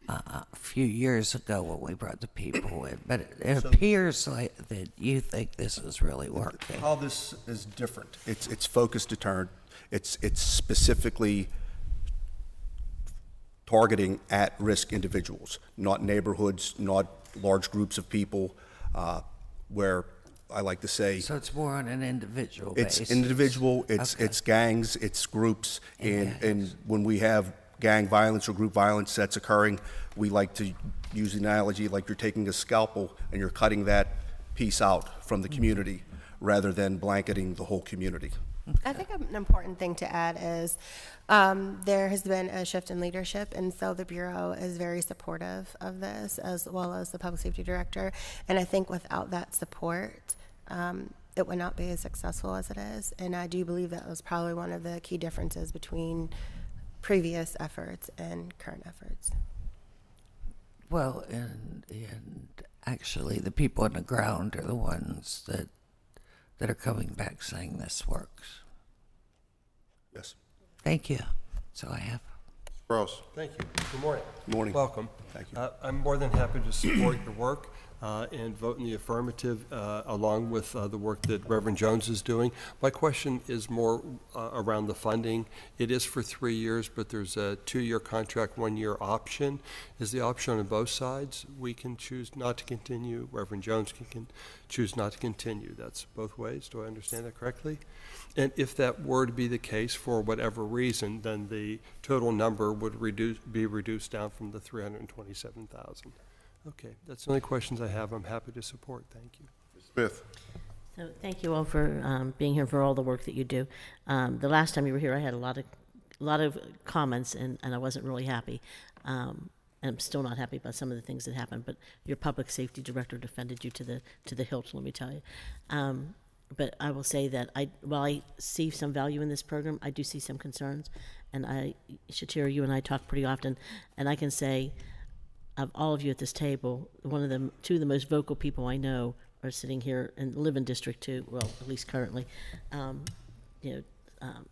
a few years ago when we brought the people in. But it appears like that you think this is really working. How this is different. It's focused deterrent. It's specifically targeting at-risk individuals, not neighborhoods, not large groups of people, where I like to say. So it's more on an individual basis. It's individual, it's gangs, it's groups, and when we have gang violence or group violence that's occurring, we like to use the analogy like you're taking a scalpel and you're cutting that piece out from the community rather than blanketing the whole community. I think an important thing to add is there has been a shift in leadership, and so the Bureau is very supportive of this, as well as the Public Safety Director. And I think without that support, it would not be as successful as it is. And I do believe that was probably one of the key differences between previous efforts and current efforts. Well, and actually the people on the ground are the ones that are coming back saying this works. Yes. Thank you. That's all I have. Ross. Thank you. Good morning. Good morning. Welcome. Thank you. I'm more than happy to support your work and vote in the affirmative along with the work that Reverend Jones is doing. My question is more around the funding. It is for 3 years, but there's a 2-year contract, 1-year option. Is the option on both sides? We can choose not to continue. Reverend Jones can choose not to continue. That's both ways. Do I understand that correctly? And if that were to be the case for whatever reason, then the total number would be reduced down from the 327,000. Okay, that's the only questions I have. I'm happy to support. Thank you. Smith. So thank you all for being here, for all the work that you do. The last time you were here, I had a lot of comments, and I wasn't really happy. And I'm still not happy about some of the things that happened. But your public safety director defended you to the hilt. Let me tell you. But I will say that while I see some value in this program, I do see some concerns. And Shatira, you and I talk pretty often, and I can say, of all of you at this table, two of the most vocal people I know are sitting here and live in District 2, well, at least currently,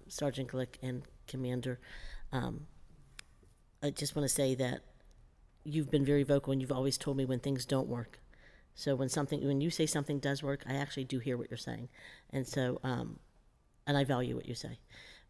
Sergeant Glick and Commander. I just want to say that you've been very vocal, and you've always told me when things don't work. So when you say something does work, I actually do hear what you're saying. And so, and I value what you say.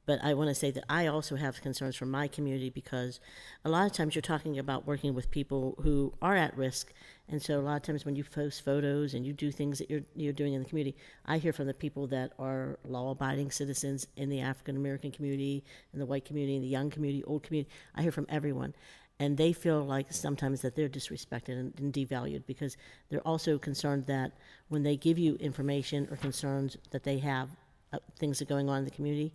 But I want to say that I also have concerns from my community, because a lot of times you're talking about working with people who are at risk. And so a lot of times when you post photos and you do things that you're doing in the community, I hear from the people that are law-abiding citizens in the African-American community, in the white community, in the young community, old community. I hear from everyone. And they feel like sometimes that they're disrespected and devalued, because they're also concerned that when they give you information or concerns that they have, things that are going on in the community,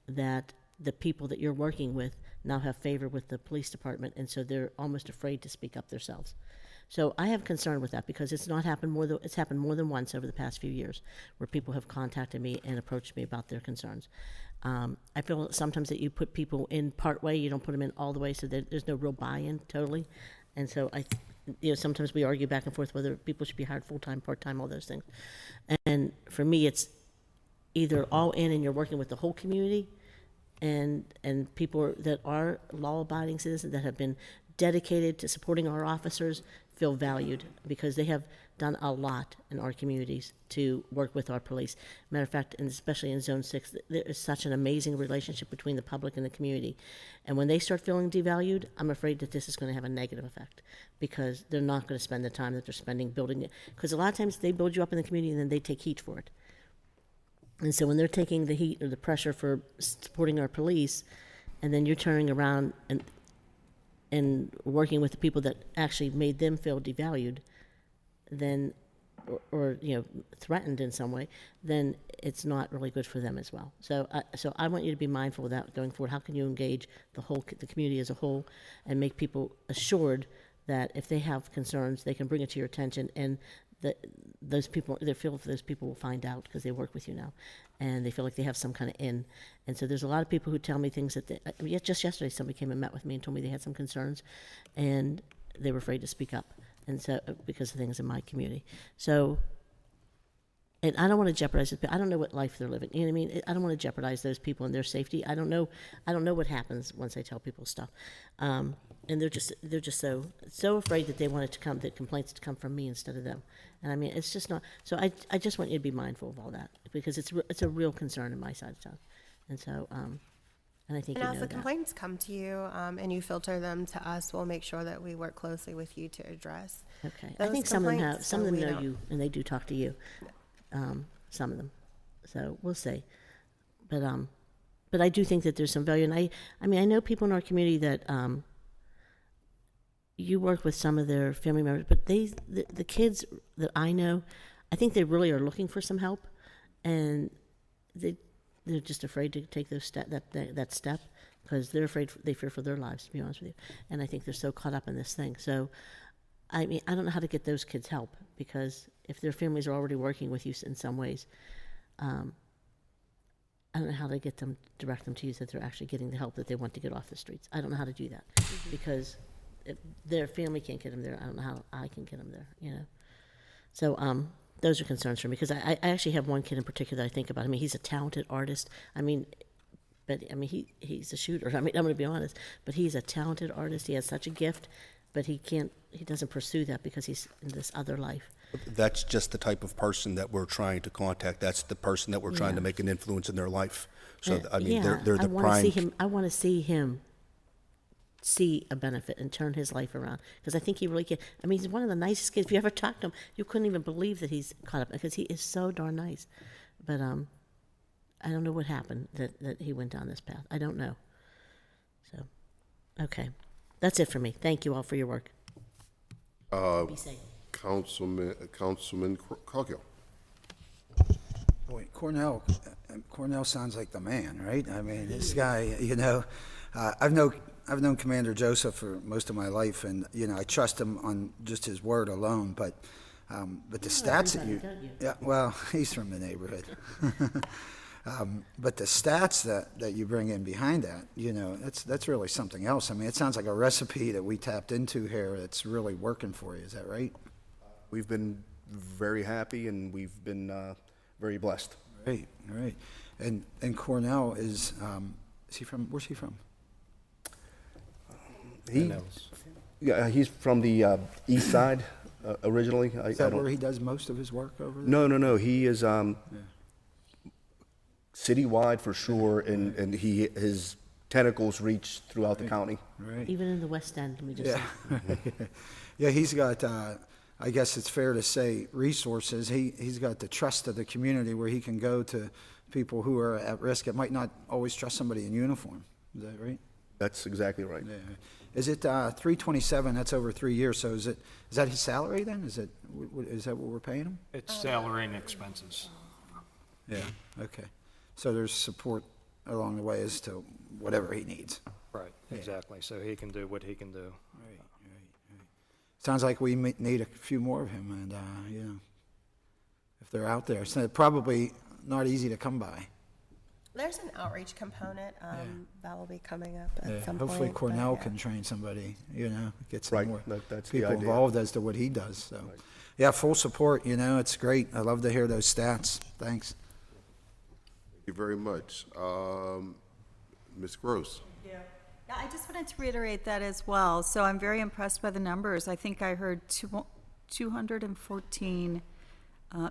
that the people that you're working with now have favor with the police department, and so they're almost afraid to speak up themselves. So I have concern with that, because it's happened more than once over the past few years where people have contacted me and approached me about their concerns. I feel sometimes that you put people in part way, you don't put them in all the way, so that there's no real buy-in totally. And so sometimes we argue back and forth whether people should be hired full-time, part-time, all those things. And for me, it's either all in and you're working with the whole community, and people that are law-abiding citizens that have been dedicated to supporting our officers feel valued, because they have done a lot in our communities to work with our police. Matter of fact, and especially in Zone 6, there is such an amazing relationship between the public and the community. And when they start feeling devalued, I'm afraid that this is going to have a negative effect, because they're not going to spend the time that they're spending building it. Because a lot of times they build you up in the community and then they take heat for it. And so when they're taking the heat or the pressure for supporting our police, and then you're turning around and working with the people that actually made them feel devalued, then, or threatened in some way, then it's not really good for them as well. So I want you to be mindful of that going forward. How can you engage the community as a whole, and make people assured that if they have concerns, they can bring it to your attention, and those people will find out because they work with you now, and they feel like they have some kind of in. And so there's a lot of people who tell me things just yesterday somebody came and met with me and told me they had some concerns, and they were afraid to speak up, and so because of things in my community. So, and I don't want to jeopardize it. I don't know what life they're living. You know what I mean? I don't want to jeopardize those people and their safety. I don't know what happens once I tell people stuff. And they're just so afraid that they want it to come, that complaints to come from me instead of them. And I mean, it's just not. So I just want you to be mindful of all that, because it's a real concern in my side of town. And so, and I think And you as know the that. complaints come to you, and you filter them to us, we'll make sure that we work closely with you to address. Okay. I those think some of them complaints, some of so them we know don't- you, and they do talk to you. Some of them. So we'll see. But I do think that there's some value, and I mean, I know people in our community that you work with some of their family members, but the kids that I know, I think they really are looking for some help, and they're just afraid to take that step, because they fear for their lives, to be honest with you. And I think they're so caught up in this thing. So, I mean, I don't know how to get those kids help, because if their families are already working with you in some ways, I don't know how to direct them to you so that they're actually getting the help that they want to get off the streets. I don't know how to do that, because if their family can't get them there, I don't know how I can get them there, So those are concerns for me, because I actually have one kid in particular that I think about. I mean, he's a talented artist. He's a shooter. I mean, I'm going to be honest, but he's a talented artist. He has such a gift, but he doesn't pursue that because he's in this other life. That's just the type of person that we're trying to contact. That's the person that we're trying to make an influence in their life. So, I mean, they're the prime. I want to see him see a benefit and turn his life around, because I think he really can. I mean, he's one of the nicest kids. If you ever talk to him, you couldn't even believe that he's caught up, because he is so darn nice. But I don't know what happened that he went down this path. I don't know. So, okay. That's it for me. Thank you all for your work. Be safe. Councilman Coghill. Boy, Cornell sounds like the man, right? I mean, this guy, I've known Commander Joseph for most of my life, and I trust him on just his word alone. But the stats that yeah, well, he's from the neighborhood. But the stats that you bring in behind that, that's really something else. I mean, it sounds like a recipe that we tapped into here that's really working for you. Is that right? We've been very happy, and we've been very blessed. Right. And Cornell is he from? Where's he from? He's from the east side originally. Is that where he does most of his work over there? No. He is citywide for sure, and his tentacles reach throughout the county. Right. Even in the West End, let me just say. Yeah, he's got, I guess it's fair to say, resources. He's got the trust of the community where he can go to people who are at risk that might not always trust somebody in uniform. Is that right? That's exactly right. Yeah. Is it $327? That's over 3 years. So is that his salary then? Is that what we're paying him? It's salary and expenses. Yeah. Okay. So there's support along the way as to whatever he needs. Right, exactly. So he can do what he can do. Right. Sounds like we need a few more of him, and if they're out there, it's probably not easy to come by. There's an outreach component that will be coming up at Yeah, some hopefully point. Cornell but, can train somebody, get some Right, more that's the people idea. involved as to what he does, so. Yeah, full support, it's great. I love to hear those stats. Thanks. Thank you very much. Ms. Gross? Yeah, I just wanted to reiterate that as well. So I'm very impressed by the numbers. I think I heard 214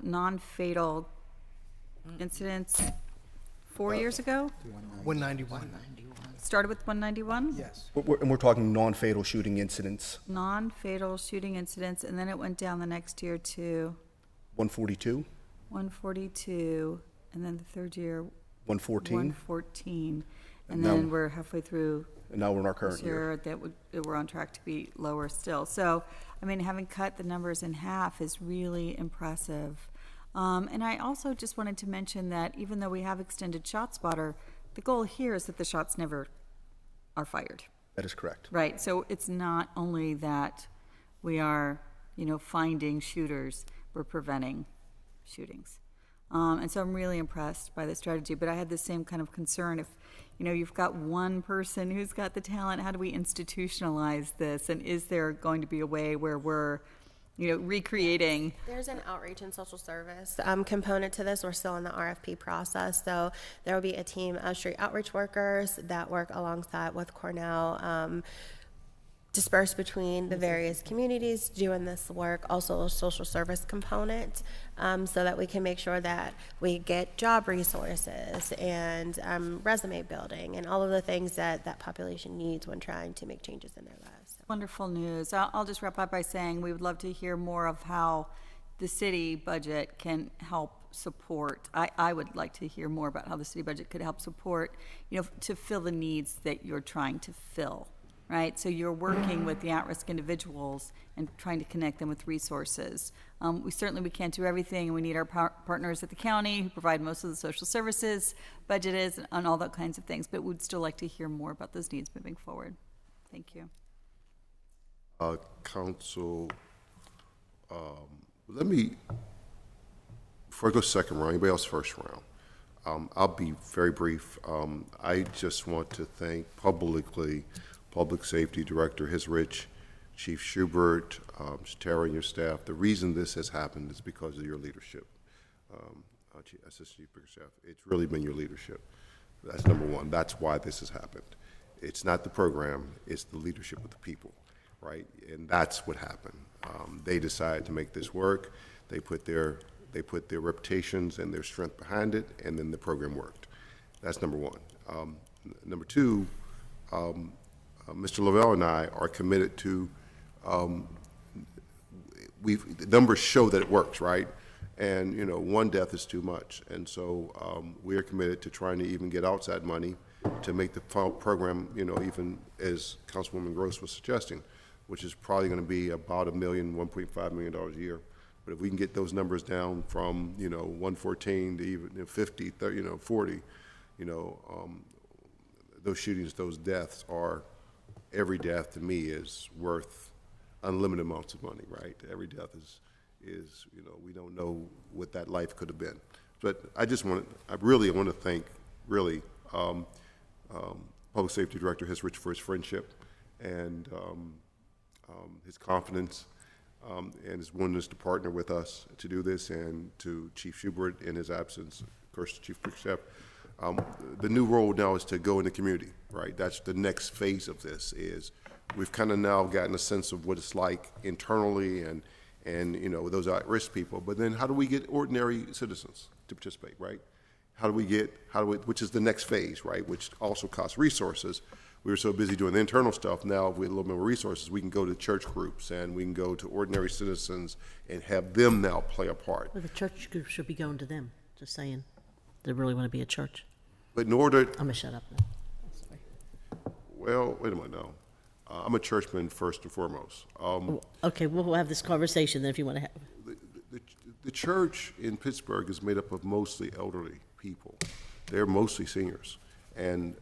non-fatal incidents 4 years ago. 191. Started with 191? Yes. And we're talking non-fatal shooting incidents. Non-fatal shooting incidents, and then it went down the next year to 142, 142, and then the third year 114, 114, and And now- then we're halfway through and now we're in our this current year. that we're on track to be lower still. So, I mean, having cut the numbers in half is really impressive. And I also just wanted to mention that even though we have extended shot spotter, the goal here is that the shots never are fired. That is correct. Right, so it's not only that we are, finding shooters, we're preventing shootings. And so I'm really impressed by the strategy, but I had the same kind of concern if, you've got one person who's got the talent, how do we institutionalize this? And is there going to be a way where we're, recreating? There's an outreach and social service component to this. We're still in the RFP process, so there will be a team of street outreach workers that work alongside with Cornell, dispersed between the various communities doing this work, also a social service component, so that we can make sure that we get job resources and resume building and all of the things that that population needs when trying to make changes in their lives. Wonderful news. I'll just wrap up by saying we would love to hear more of how the city budget can help support. I would like to hear more about how the city budget could help support, to fill the needs that you're trying to fill, right? So you're working with the at-risk individuals and trying to connect them with resources. We can't do everything, and we need our partners at the county who provide most of the social services, budget is, and all that kinds of things, but we'd still like to hear more about those needs moving forward. Thank you. Council, before I go second round, anybody else first round? I'll be very brief. I just want to thank publicly Public Safety Director Hisrich, Chief Schubert, Tara and your staff. The reason this has happened is because of your leadership. Assistant Chief of Staff, it's really been your leadership. That's number one. That's why this has happened. It's not the program, it's the leadership of the people. Right, and that's what happened. They decided to make this work. They put their reputations and their strength behind it, and then the program worked. That's number one. Number two, Mr. Lavelle and I are committed to. The numbers show that it works, right? And one death is too much, and so we are committed to trying to even get outside money to make the program, even as Councilwoman Gross was suggesting, which is probably going to be about $1.5 million a year. But if we can get those numbers down from 114 to even 50, 30, 40, those shootings, those deaths are, every death to me is worth unlimited amounts of money, right? Every death is we don't know what that life could have been. But I really want to thank Public Safety Director Hisrich for his friendship and his confidence and his willingness to partner with us to do this, and to Chief Schubert in his absence, of course, Chief of Staff. The new role now is to go in the community, right? That's the next phase of this. Is we've kind of now gotten a sense of what it's like internally and those at-risk people. But then how do we get ordinary citizens to participate, right? Which is the next phase, right? Which also costs resources. We were so busy doing the internal stuff. Now, if we have a little bit more resources, we can go to church groups and we can go to ordinary citizens and have them now play a part. Well, the church group should be going to them, just saying. They really want to be a church. But in order... I'm going to shut up now. Sorry. Well, wait a minute now. I'm a churchman first and foremost. Okay, we'll have this conversation then if you want to have... The church in Pittsburgh is made up of mostly elderly people. They're mostly seniors. And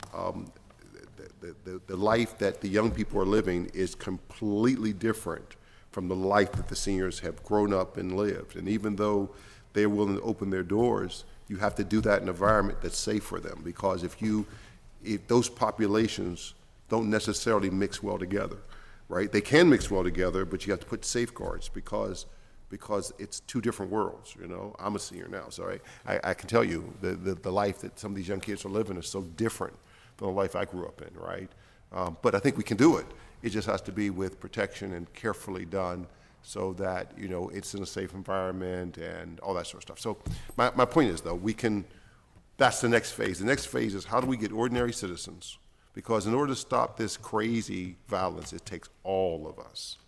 the life that the young people are living is completely different from the life that the seniors have grown up and lived. And even though they're willing to open their doors, you have to do that in an environment that's safe for them, because if those populations don't necessarily mix well together, right? They can mix well together, but you have to put safeguards because it's two different worlds, you know? I'm a senior now, so I can tell you the life that some of these young kids are living is so different than the life I grew up in, right? But I think we can do it. It just has to be with protection and carefully done so that, you know, it's in a safe environment and all that sort of stuff. So my point is, though, that's the next phase. The next phase is how do we get ordinary citizens? Because in order to stop this crazy violence, it takes all of us,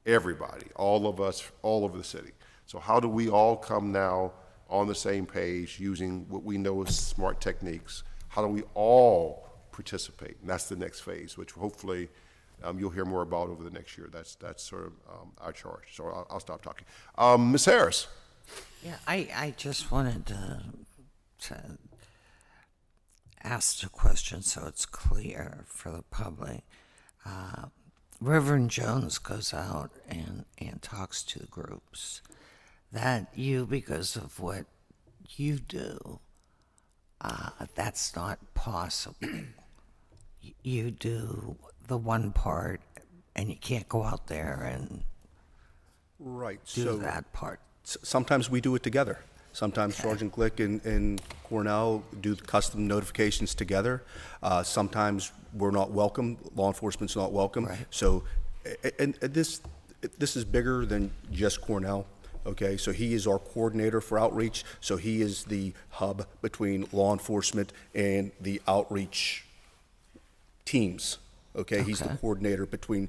everybody, all of us, all over the city. So how do we all come now on the same page using what we know as smart techniques? How do we all participate? And that's the next phase, which hopefully you'll hear more about over the next year. That's sort of our charge. So I'll stop talking. Ms. Harris. Yeah, I just wanted to ask the question so it's clear for the public. Reverend Jones goes out and talks to the groups. That you, because of what you do, that's not possible. You do the one part, and you can't go out there and do that part. Sometimes we do it together. Sometimes Sergeant Glick and Cornell do the custom notifications together. Sometimes we're not welcome. Law enforcement's not welcome. Right. So, and this is bigger than just Cornell. Okay, so he is our coordinator for outreach. So he is the hub between law enforcement and the outreach teams. Okay, he's the coordinator between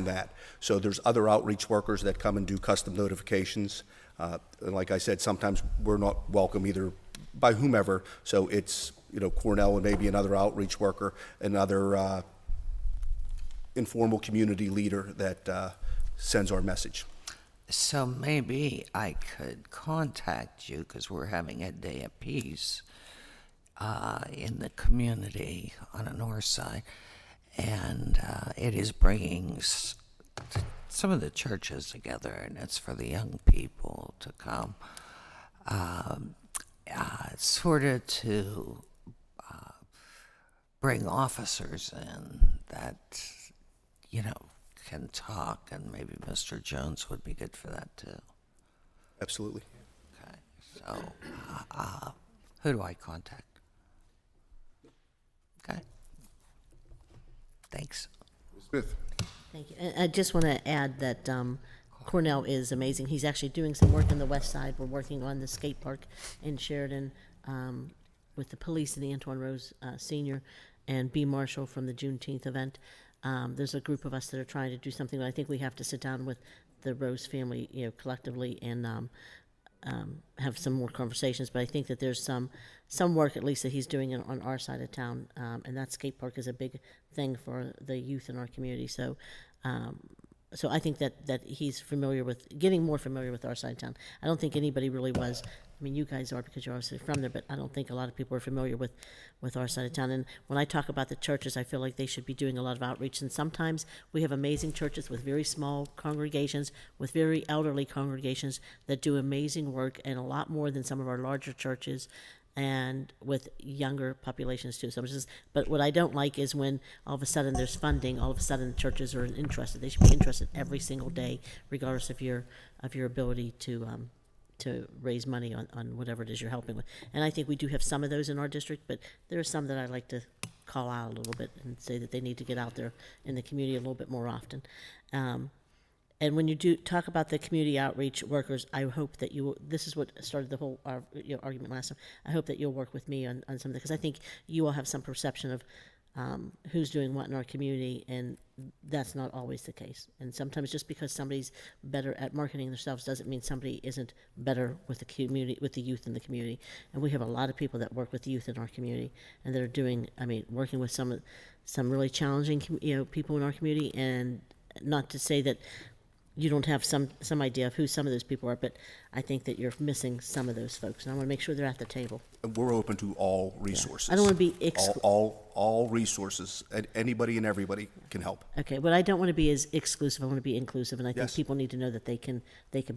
that. So there's other outreach workers that come and do custom notifications. And like I said, sometimes we're not welcome either by whomever. So it's, you know, Cornell and maybe another outreach worker, another informal community leader that sends our message. So maybe I could contact you, because we're having a day of peace in the community on the north side, and it is bringing some of the churches together, and it's for the young people to come, sort of to bring officers in that, you know, can talk, and maybe Mr. Jones would be good for that too. Absolutely. Okay, so who do I contact? Okay. Thanks. Ms. Smith. Thank you. And I just want to add that Cornell is amazing. He's actually doing some work on the west side. We're working on the skate park in Sheridan with the police and the Antoine Rose Senior and B. Marshall from the Juneteenth event. There's a group of us that are trying to do something, but I think we have to sit down with the Rose family, you know, collectively and have some more conversations. But I think that there's some work, at least, that he's doing on our side of town, and that skate park is a big thing for the youth in our community. So, so I think that he's getting more familiar with our side of town. I don't think anybody really was. I mean, you guys are because you're obviously from there, but I don't think a lot of people are familiar with our side of town. And when I talk about the churches, I feel like they should be doing a lot of outreach. And sometimes we have amazing churches with very small congregations, with very elderly congregations that do amazing work, and a lot more than some of our larger churches, and with younger populations too. But what I don't like is when all of a sudden there's funding, all of a sudden the churches are interested. They should be interested every single day, regardless of your ability to raise money on whatever it is you're helping with. And I think we do have some of those in our district, but there are some that I like to call out a little bit and say that they need to get out there in the community a little bit more often. And when you do talk about the community outreach workers, I hope that you will, this is what started the whole argument last time, I hope that you'll work with me on something, because I think you all have some perception of who's doing what in our community, and that's not always the case. And sometimes just because somebody's better at marketing themselves doesn't mean somebody isn't better with the community, with the youth in the community. And we have a lot of people that work with the youth in our community, and they're doing, working with some really challenging, people in our community. And not to say that you don't have some idea of who some of those people are, but I think that you're missing some of those folks, and I want to make sure they're at the table. And we're open to all resources. I don't want to be all resources. Anybody and everybody can help. Okay, but I don't want to be as exclusive. I want to be inclusive, and I think people need to know that they can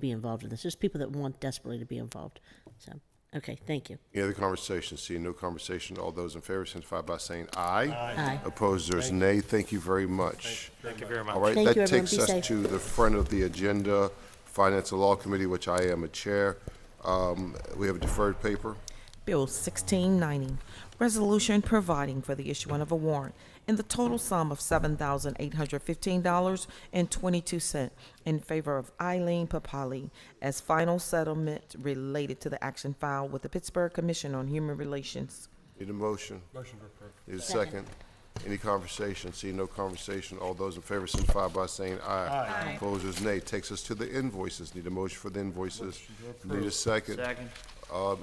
be involved in this. There's people that want desperately to be involved. So, Okay, thank you. Any other conversation? Seeing no conversation, all those in favor signify by saying aye. Aye. Opposed, there's nay. Thank you very much. Thank you very much. All right, Thank that you, everyone. takes Be us safe. to the front of the agenda, Finance and Law Committee, which I am a chair. We have a deferred paper. Bill 1690, resolution providing for the issuance of a warrant in the total sum of $7,815.22 in favor of Eileen Papali as final settlement related to the action filed with the Pittsburgh Commission on Human Relations. Need a motion? Motion to approve. Need a second? Any conversation? See no conversation. All those in favor signify by saying aye. Aye. Opposers, nay. Takes us to the invoices. Need a motion for the invoices. Need a second? Second.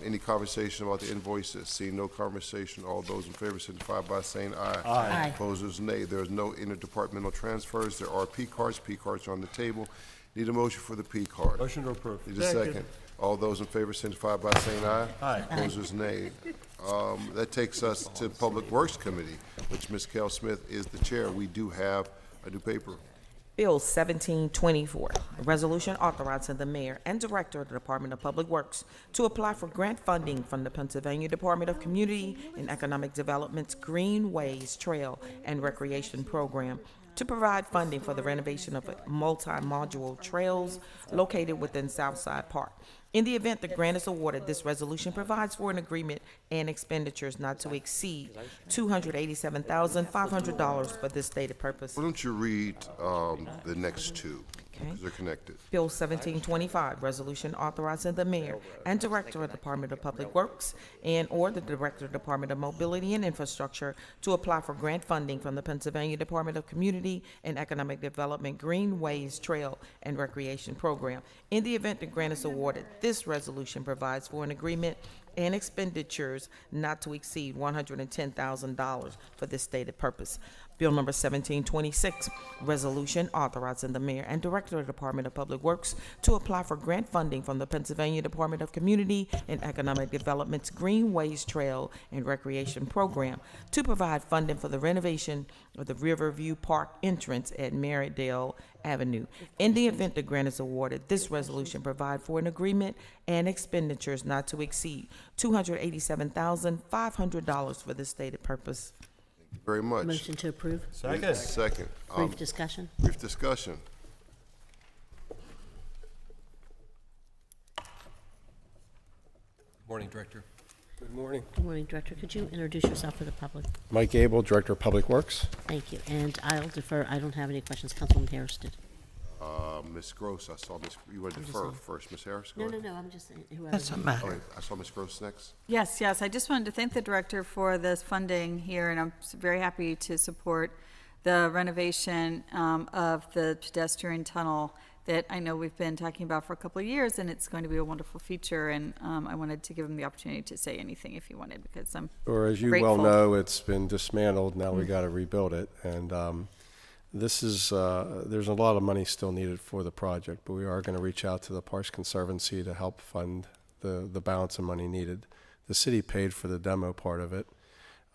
Any conversation about the invoices? See no conversation. All those in favor signify by saying aye. Aye. Opposers, nay. There is no interdepartmental transfers. There are P cards. P cards are on the table. Need a motion for the P card. Motion to approve. Need a second. All those in favor signify by saying aye. Aye. Opposers, nay. That takes us to Public Works Committee, which Ms. Kel Smith is the chair. We do have a new paper. Bill 1724, a resolution authorizing the mayor and director of the Department of Public Works to apply for grant funding from the Pennsylvania Department of Community and Economic Development's Greenways Trail and Recreation Program to provide funding for the renovation of multi-module trails located within Southside Park. In the event the grant is awarded, this resolution provides for an agreement and expenditures not to exceed $287,500 for this stated purpose. Why don't you read the next two? Because they're connected. Bill 1725, resolution authorizing the mayor and director of the Department of Public Works and/or the director of the Department of Mobility and Infrastructure to apply for grant funding from the Pennsylvania Department of Community and Economic Development Greenways Trail and Recreation Program. In the event the grant is awarded, this resolution provides for an agreement and expenditures not to exceed $110,000 for this stated purpose. Bill number 1726, resolution authorizing the mayor and director of the Department of Public Works to apply for grant funding from the Pennsylvania Department of Community and Economic Development's Greenways Trail and Recreation Program to provide funding for the renovation of the Riverview Park entrance at Merrittdale Avenue. In the event the grant is awarded, this resolution provides for an agreement and expenditures not to exceed $287,500 for this stated purpose. Very much. Motion to approve. Second. Second. Brief discussion. Brief discussion. Morning, Director. Good morning. Good morning, Director. Could you introduce yourself for the public? Mike Abel, Director of Public Works. Thank you. And I'll defer. I don't have any questions. Councilwoman Harris did. Ms. Gross, I saw Ms. You want to I'm just defer saying. first, Ms. Harris? Go No, ahead. no, no. I'm just saying. Whoever. Doesn't matter. Okay, I saw Ms. Gross next. Yes, yes. I just wanted to thank the director for this funding here, and I'm very happy to support the renovation of the pedestrian tunnel that I know we've been talking about for a couple of years, and it's going to be a wonderful feature. And I wanted to give him the opportunity to say anything if he wanted, because I'm Or as you grateful. well know, it's been dismantled. Now we got to rebuild it. And this is, there's a lot of money still needed for the project, but we are going to reach out to the Parks Conservancy to help fund the balance of money needed. The city paid for the demo part of it,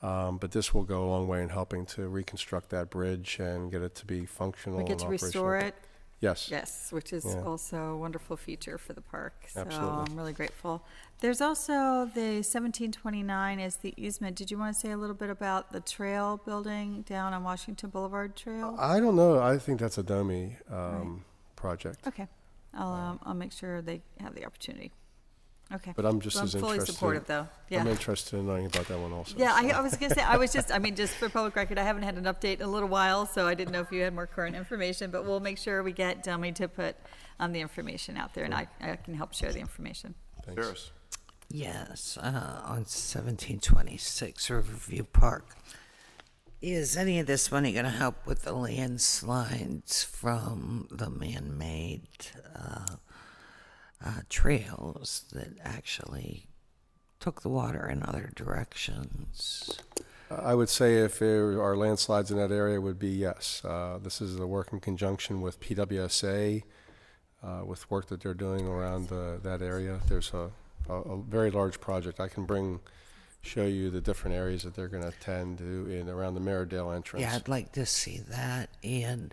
but this will go a long way in helping to reconstruct that bridge and get it to be functional We and get to operational. restore it. Yes. Yes, which is Yeah. also a wonderful feature for the park. So Absolutely. I'm really grateful. There's also the 1729 is the easement. Did you want to say a little bit about the trail building down on Washington Boulevard Trail? I don't know. I think that's a DOMI project. Okay. I'll make sure they have the opportunity. Okay. But I'm just Well, as I'm fully interested. supportive, though. Yeah. I'm interested in knowing about that one also. Yeah, so. I was going to say, just for public record, I haven't had an update in a little while, so I didn't know if you had more current information, but we'll make sure we get Dummy to put the information out there, and I can help share the information. Thanks. Harris. Yes, on 1726 Riverview Park. Is any of this money going to help with the landslides from the man-made trails that actually took the water in other directions? I would say if there are landslides in that area, it would be yes. This is a work in conjunction with PWSA, with work that they're doing around that area. There's a very large project. I can show you the different areas that they're going to attend to in around the Merrittdale entrance. Yeah, I'd like to see that. And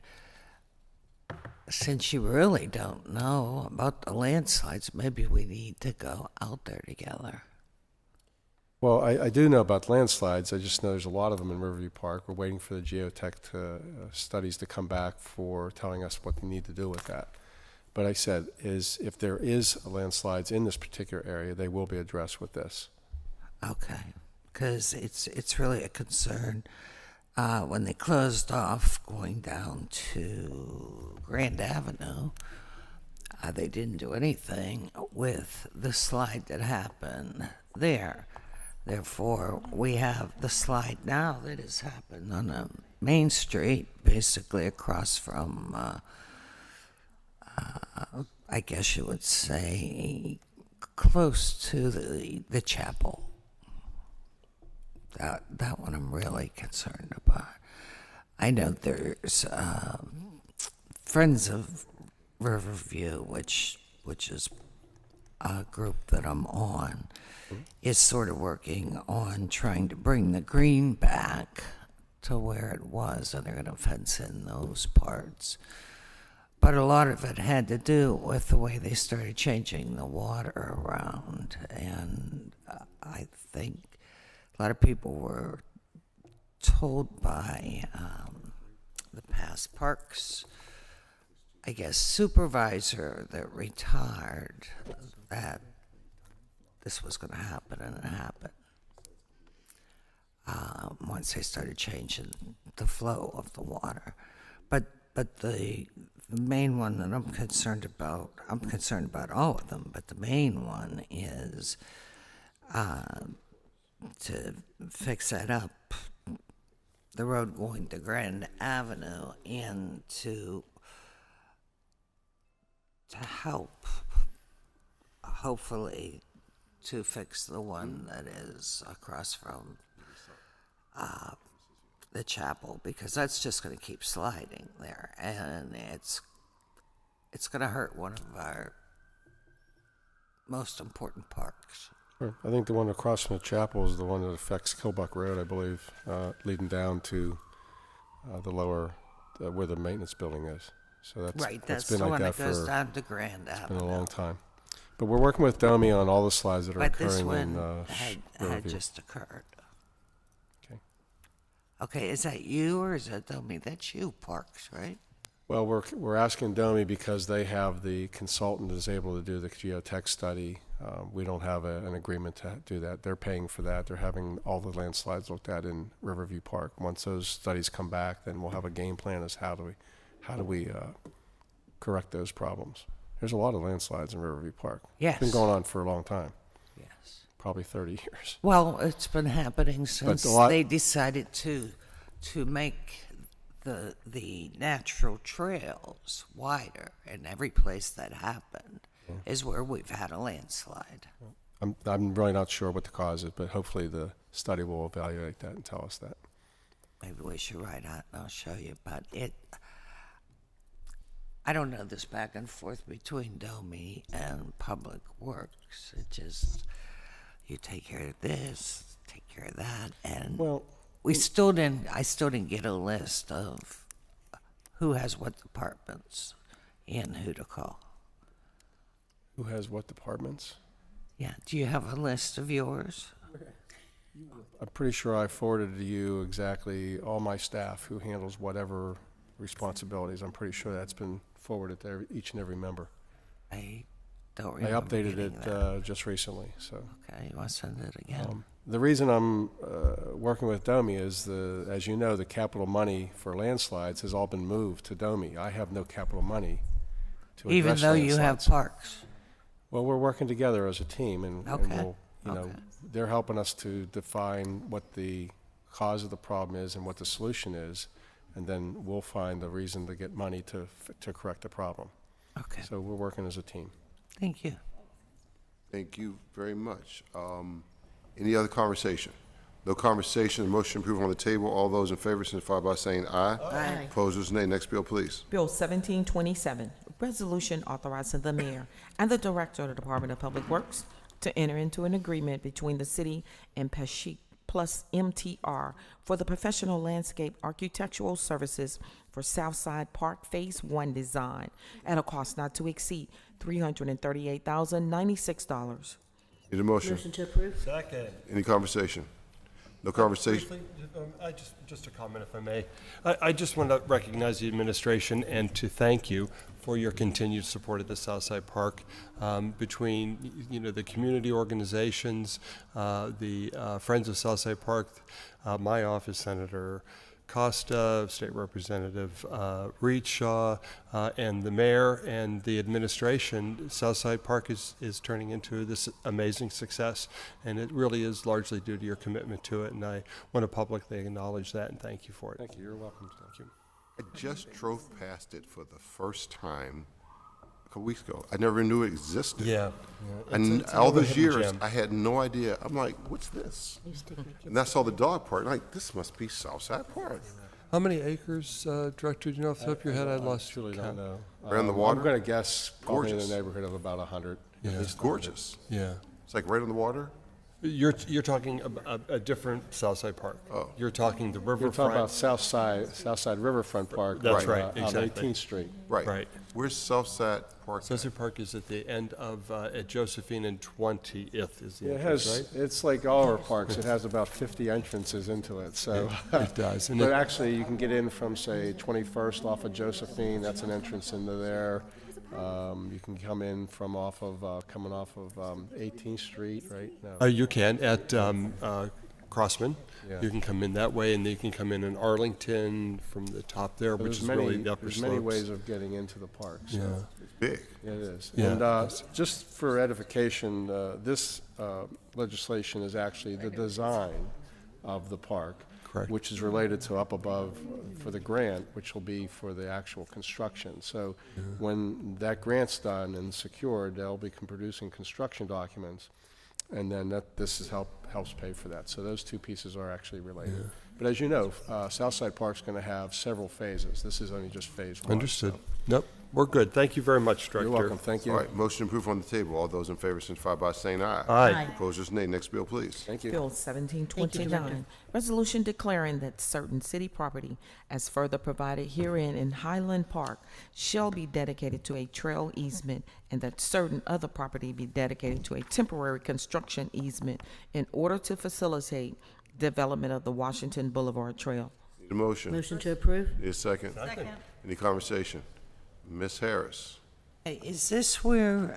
since you really don't know about the landslides, maybe we need to go out there together. Well, I do know about landslides. I just know there's a lot of them in Riverview Park. We're waiting for the geotech studies to come back for telling us what they need to do with that. But I said is if there is landslides in this particular area, they will be addressed with this. Okay, because it's really a concern. When they closed off going down to Grand Avenue, they didn't do anything with the slide that happened there. Therefore, we have the slide now that has happened on a Main Street, basically across from, I guess you would say, close to the chapel. That one I'm really concerned about. I know there's Friends of Riverview, which is a group that I'm on, is sort of working on trying to bring the green back to where it was, and they're going to fence in those parts. But a lot of it had to do with the way they started changing the water around, and I think a lot of people were told by the past parks, I guess, supervisor that retired that this was going to happen, and it happened. Once they started changing the flow of the water. But the main one that I'm concerned about all of them, but the main one is to fix that up, the road going to Grand Avenue, and to help, hopefully, to fix the one that is across from the chapel, because that's just going to keep sliding there, and it's going to hurt one of our most important parks. Sure. I think the one across from the chapel is the one that affects Kilbuck Road, I believe, leading down to the lower, where the maintenance building is. So that's been the like one that that goes for down to Grand Avenue. been a long time. But we're working with Domi on all the slides that are But this occurring one in had Riverview. just occurred. Okay. Okay, is that you or is that Domi? That's you, Parks, right? Well, we're asking Domi because they have the consultant is able to do the geotech study. We don't have an agreement to do that. They're paying for that. They're having all the landslides looked at in Riverview Park. Once those studies come back, then we'll have a game plan as how do we correct those problems. There's a lot of landslides in Riverview Park. Yes. It's been going on for a long time. Yes. Probably 30 years. Well, it's been happening since they decided to make the natural trails wider, and every place that happened is where we've had a landslide. I'm really not sure what the cause is, but hopefully the study will evaluate that and tell us that. Maybe we should write out and I'll show you, but I don't know this back and forth between Domi and Public Works. It just, you take care of this, take care of that, and I still didn't get a list of who has what departments and who to call. Who has what departments? Yeah, do you have a list of yours? I'm pretty sure I forwarded to you exactly all my staff who handles whatever responsibilities. I'm pretty sure that's been forwarded to each and every member. I don't remember. I updated getting it that. Just recently. So. Okay, you want to send it again? The reason I'm working with Domi is, as you know, the capital money for landslides has all been moved to Domi. I have no capital money to address Even though you have landslides. parks? Well, we're working together as a team, and Okay. we'll, they're helping us to define what the cause of the problem is and what the solution is, and then we'll find the reason to get money to correct the problem. Okay. So we're working as a team. Thank you. Thank you very much. Any other conversation? No conversation, motion approved on the table. All those in favor signify by saying aye. Aye. Opposers, nay. Next bill, please. Bill 1727, resolution authorizing the mayor and the director of the Department of Public Works to enter into an agreement between the city and Pashik plus MTR for the professional landscape architectural services for Southside Park Phase 1 design at a cost not to exceed $338,096. Need a motion? Motion to approve? Second. Any conversation? No conversation? Briefly, just a comment, if I may. I just want to recognize the administration and to thank you for your continued support of the Southside Park, between the community organizations, the Friends of Southside Park, my office, Senator Costa, State Representative Reed Shaw, and the mayor and the administration. Southside Park is turning into this amazing success, and it really is largely due to your commitment to it, and I want to publicly acknowledge that and thank you for it. Thank you. You're welcome. Thank you. I just drove past it for the first time a couple weeks ago. I never knew it existed. Yeah. And It's all another those hidden years, gem. I had no idea. I'm like, what's this? And I saw the dog park. Like, this must be Southside Park. How many acres, Director, do you know off the top of your head? I lost Truly don't know. Around the water? I'm going to guess probably in Gorgeous. the neighborhood of about 100. Yeah. At It's least gorgeous. Yeah. It's like right on the water. You're talking a different Southside Park. Oh. You're talking the We're riverfront. talking about Southside Riverfront Park. That's right, On exactly. 18th Street. Right. Right. Where's Southside Park? Southside Park is at the end of at Josephine and 20th is the It entrance, has, right? it's like all our parks, it has about 50 entrances into it, so. It does. And But it- actually, you can get in from, say, 21st off of Josephine, that's an entrance into there. You can come in from coming off of 18th Street, right? No. You can at Crossman. Yeah. You can come in that way, and then you can come in Arlington from the top there, which is really the upper There's slopes. many ways of getting into the park, so. Yeah. It's big. It is. Yeah. And just for edification, this legislation is actually the design of the park. Correct. Which is related to up above for the grant, which will be for the actual construction. So when that grant's done and secured, they'll be producing construction documents, and then this helps pay for that. So those two pieces are actually related. But as you know, Southside Park's going to have several phases. This is only just phase one. Understood. so. Nope. We're good. Thank you very much, Director. You're welcome. Thank you. All right, motion approved on the table. All those in favor signify by saying aye. Aye. Opposers, nay. Next bill, please. Thank you. Bill Thank you, 1729, Director. resolution declaring that certain city property as further provided herein in Highland Park shall be dedicated to a trail easement, and that certain other property be dedicated to a temporary construction easement in order to facilitate development of the Washington Boulevard Trail. Need a motion? Motion to approve? Need a second? Second. Any conversation? Ms. Harris? Hey, is this where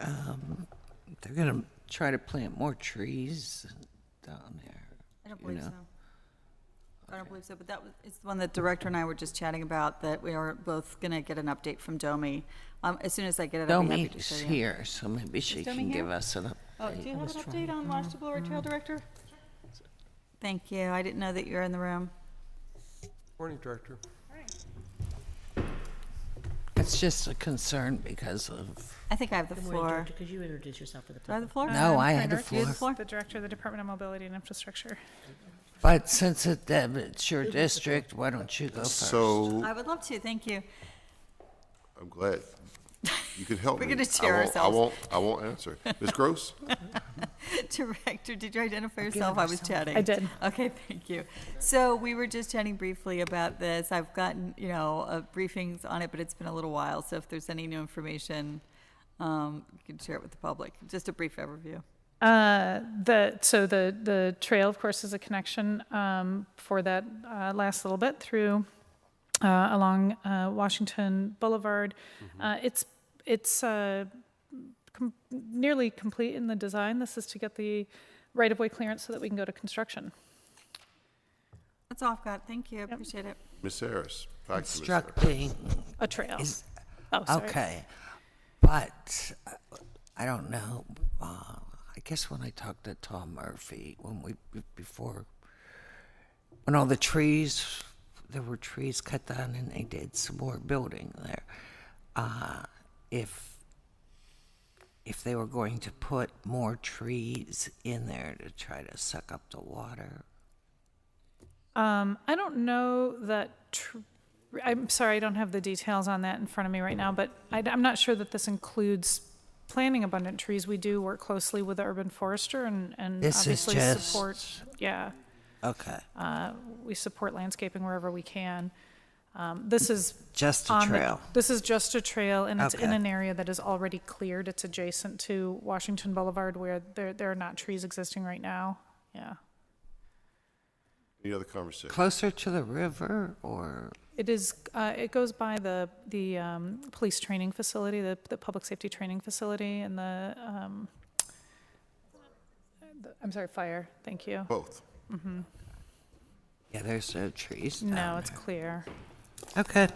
they're going to try to plant more trees down there? I don't You believe know? so. I don't believe so, but it's the one that Director and I were just chatting about, that we are both going to get an update from Domi. As soon as I get it, I'll be happy to Domi's show you. here, so maybe she Domi can here? give us an update. Oh, do you have an update on Washington Boulevard Trail, Director? Thank you. I didn't know that you were in the room. Morning, Director. It's just a concern because of, I think I have the Good morning, floor. Director. Could you introduce yourself for the Do I have the public? floor? No, I had the You floor. have the floor? The Director of the Department of Mobility and Infrastructure. but since it's your district, why don't you go first? So, I would love to, thank you. I'm glad. You can help We're me. gonna share I won't- ourselves. I won't answer. Ms. Gross? Director, did you identify yourself? I was chatting. I did. Okay, thank you. So we were just chatting briefly about this. I've gotten, briefings on it, but it's been a little while. So if there's any new information, you can share it with the public. Just a brief overview. The trail, of course, is a connection for that last little bit through along Washington Boulevard. It's nearly complete in the design. This is to get the right-of-way clearance so that we can go to construction. That's all I've got. Thank you. I appreciate it. Ms. Harris? Back to Ms. Struck Harris. me. A trail. Oh, sorry. Okay, but I don't know. I guess when I talked to Tom Murphy, when all the trees, there were trees cut down and they did some more building there. If they were going to put more trees in there to try to suck up the water. I don't know that. I'm sorry, I don't have the details on that in front of me right now, but I'm not sure that this includes planting abundant trees. We do work closely with the urban forester and This is obviously just- support. Yeah. Okay. We support landscaping wherever we can. This is Just a on the- trail. This is just a trail, and it's in Okay. an area that is already cleared. It's adjacent to Washington Boulevard, where there are not trees existing right now. Yeah. Any other conversation? Closer to the river, or? It is, it goes by the police training facility, the public safety training facility, and I'm sorry, fire, thank you. Both. Mm-hmm. Yeah, there's no trees down No, it's there. clear. Okay.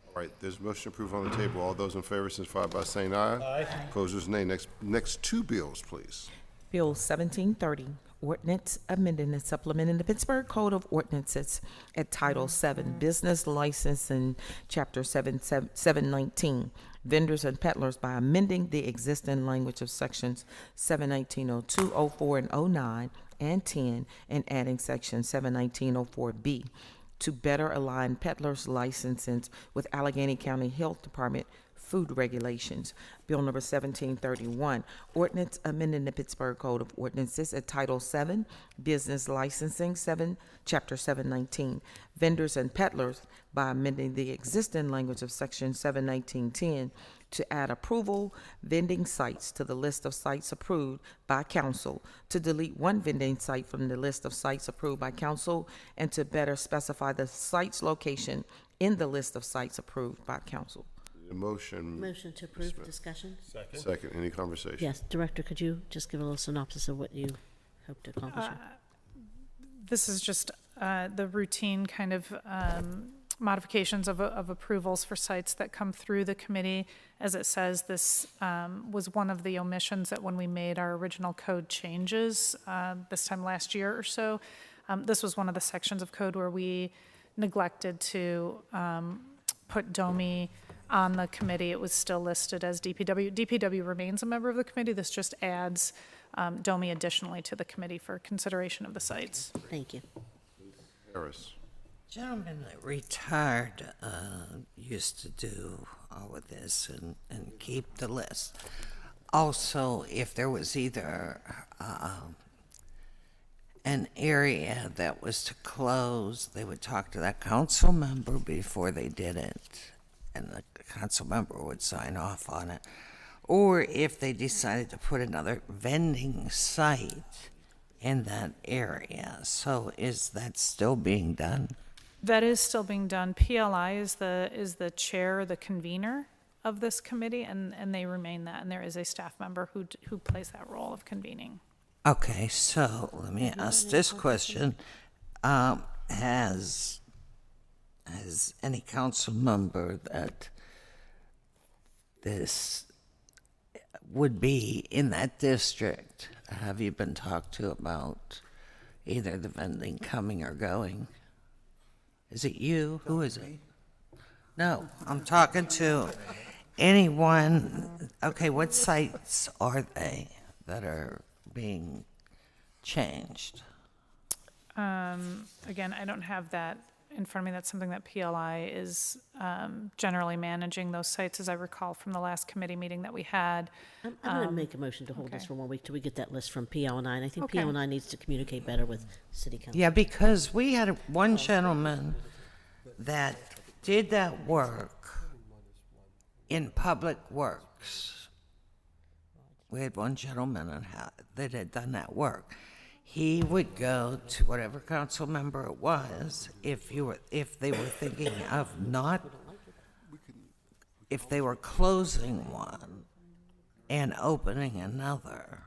All right, there's a motion approved on the table. All those in favor signify by saying aye. Aye. Opposers, nay. Next two bills, please. Bill 1730, ordinance amending and supplementing the Pittsburgh Code of Ordinances at Title 7, Business License in Chapter 719, Vendors and Peddlers by amending the existing language of Sections 71902, 04, and 09, and 10, and adding Section 71904B to better align peddlers' licenses with Allegheny County Health Department food regulations. Bill number 1731, ordinance amending the Pittsburgh Code of Ordinances at Title 7, Business Licensing, Chapter 719, Vendors and Peddlers by amending the existing language of Section 71910 to add approval vending sites to the list of sites approved by council, to delete one vending site from the list of sites approved by council, and to better specify the site's location in the list of sites approved by council. The motion. Motion to approve, discussion? Second, any conversation? Yes, Director, could you just give a little synopsis of what you hope to accomplish? This is just the routine kind of modifications of approvals for sites that come through the committee. As it says, this was one of the omissions that when we made our original code changes this time last year or so, this was one of the sections of code where we neglected to put DOMI on the committee. It was still listed as DPW. DPW remains a member of the committee. This just adds DOMI additionally to the committee for consideration of the sites. Thank you. Harris. Gentleman that retired used to do all of this and keep the list. Also, if there was either an area that was to close, they would talk to that council member before they did it, and the council member would sign off on it. Or if they decided to put another vending site in that area. So is that still being done? That is still being done. PLI is the chair, the convener of this committee, and they remain that. And there is a staff member who plays that role of convening. Okay, so let me ask this question. Has any council member that this would be in that district, have you been talked to about either the vending coming or going? Is it you? Who is it? No, I'm talking to anyone. Okay, what sites are they that are being changed? Again, I don't have that in front of me. That's something that PLI is generally managing those sites, as I recall from the last committee meeting that we had. I'm going to make a motion to hold this okay. for 1 week till we get that list from PL&I, and I think Okay. PL&I needs to communicate better with City Council. Yeah, because we had one gentleman that did that work in Public Works. We had one gentleman that had done that work. He would go to whatever council member it was, if they were thinking of if they were closing one and opening another,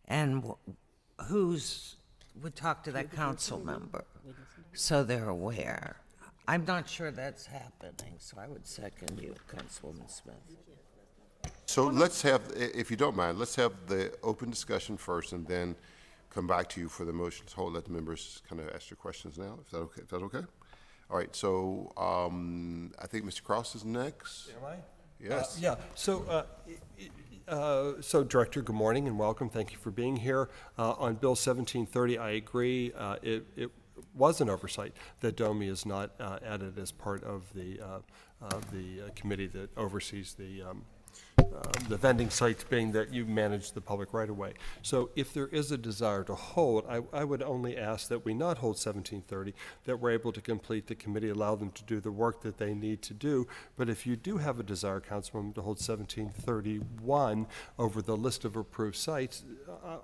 and would talk to that council member so they're aware. I'm not sure that's happening, so I would second you, Councilwoman Smith. So let's have, if you don't mind, let's have the open discussion first and then come back to you for the motion to hold. Let the members kind of ask their questions now, if that's okay? All right, so I think Mr. Cross is next. Am I? Yes. Yeah, so Director, good morning and welcome. Thank you for being here. On Bill 1730, I agree. It was an oversight that DOMI is not added as part of the committee that oversees the the vending sites being that you manage the public right-of-way. So if there is a desire to hold, I would only ask that we not hold 17:30, that we're able to complete the committee, allow them to do the work that they need to do. But if you do have a desire, Councilwoman, to hold 1731 over the list of approved sites,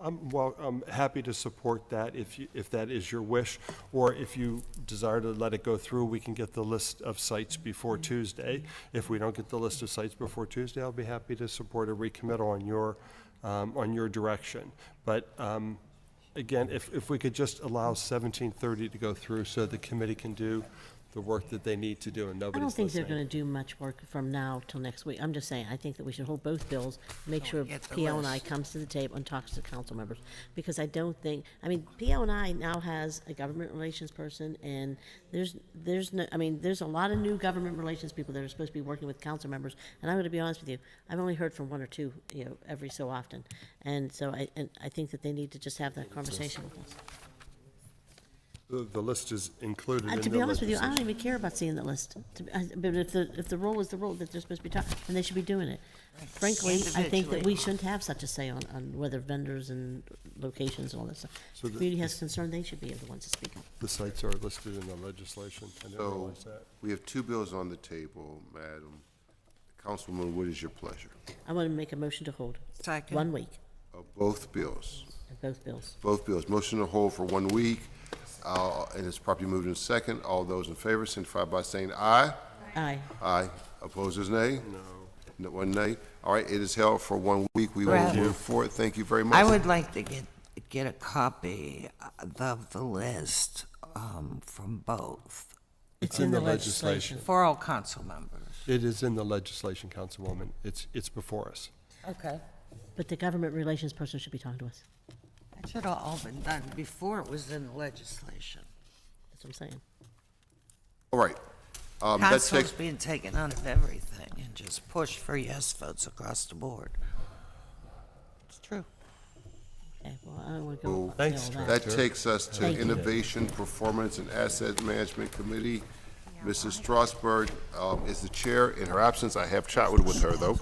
I'm happy to support that if that is your wish, or if you desire to let it go through, we can get the list of sites before Tuesday. If we don't get the list of sites before Tuesday, I'll be happy to support a recommittal on your direction. But again, if we could just allow 1730 to go through so the committee can do the work that they need to do, and I nobody's don't think they're listening. going to do much work from now till next week. I'm just saying, I think that we should hold both bills, make sure get the PL and I list. comes to the table and talks to council members. Because I don't think, I mean, PL and I now has a government relations person, and there's no, I mean, there's a lot of new government relations people that are supposed to be working with council members. And I'm going to be honest with you, I've only heard from one or two, every so often. And so I think that they need to just have that conversation with us. The list is included in the To be honest with you, I don't legislation. even care about seeing the list. But if the role is the role that they're supposed to be talking, then they should be doing it. Frankly, I think that we shouldn't have such a say on whether vendors and locations and all that stuff. So If the community has concern, they should be the ones to speak up. The sites are listed in the legislation. I didn't So realize that. we have two bills on the table, Madam. Councilwoman, what is your pleasure? I want to make a motion to hold. Second. 1 week, Of both bills. both bills. Both bills. Motion to hold for 1 week, and it's properly moved in second. All those in favor signify by saying aye. Aye. Aye. Opposers, nay? No. One nay. All right, it is held for 1 week. We will Brad. move forward. Thank you very much. I would like to get a copy of the list from both. It's in the legislation. For all council members. It is in the legislation, Councilwoman. It's before us. Okay. But the government relations person should be talking to us. That should have all been done before it was in the legislation. That's what I'm saying. All right. That Council's takes, being taken out of everything and just pushed for yes votes across the board. It's true. Okay, well, I don't want to go. Thanks, through all that takes us to Thank you. Innovation, Performance, and Asset Management Committee. Mrs. Strasburg is the chair. In her absence, I have chatted with her, though.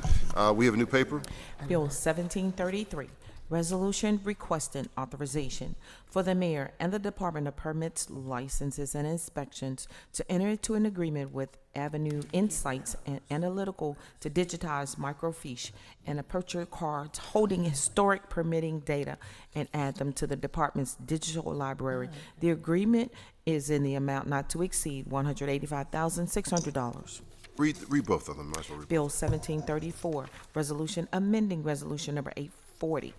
We have a new paper? Bill 1733, resolution requesting authorization for the mayor and the Department of Permits, Licenses, and Inspections to enter into an agreement with Avenue Insights and Analytical to digitize microfiche and aperture cards holding historic permitting data and add them to the department's digital library. The agreement is in the amount not to exceed $185,600. Read both of them. Might as well read Bill 1734, resolution amending resolution number 840,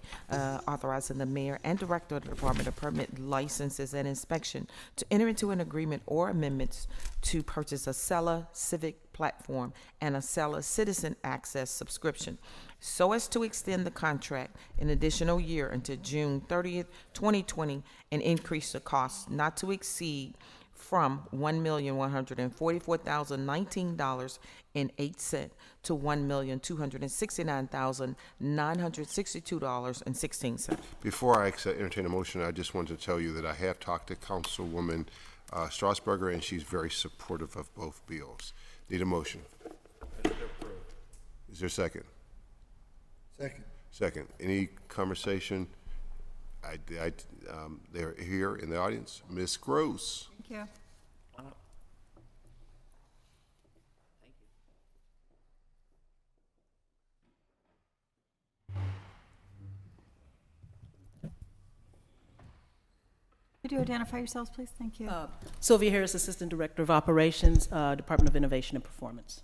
authorizing the mayor and director of the Department of Permit Licenses and Inspection to enter into an agreement or amendments to purchase a Acela Civic platform and a Acela Citizen Access subscription, so as to extend the contract an additional year until June 30th, 2020, and increase the cost not to exceed from $1,144,019.08 to $1,269,962.16. Before I entertain a motion, I just wanted to tell you that I have talked to Councilwoman Strasburger, and she's very supportive of both bills. Need a motion? Is there a second? Second. Second. Any conversation? They're here in the audience. Ms. Gross. Thank you. Could you identify yourselves, please? Thank you. Sylvia Harris, Assistant Director of Operations, Department of Innovation and Performance.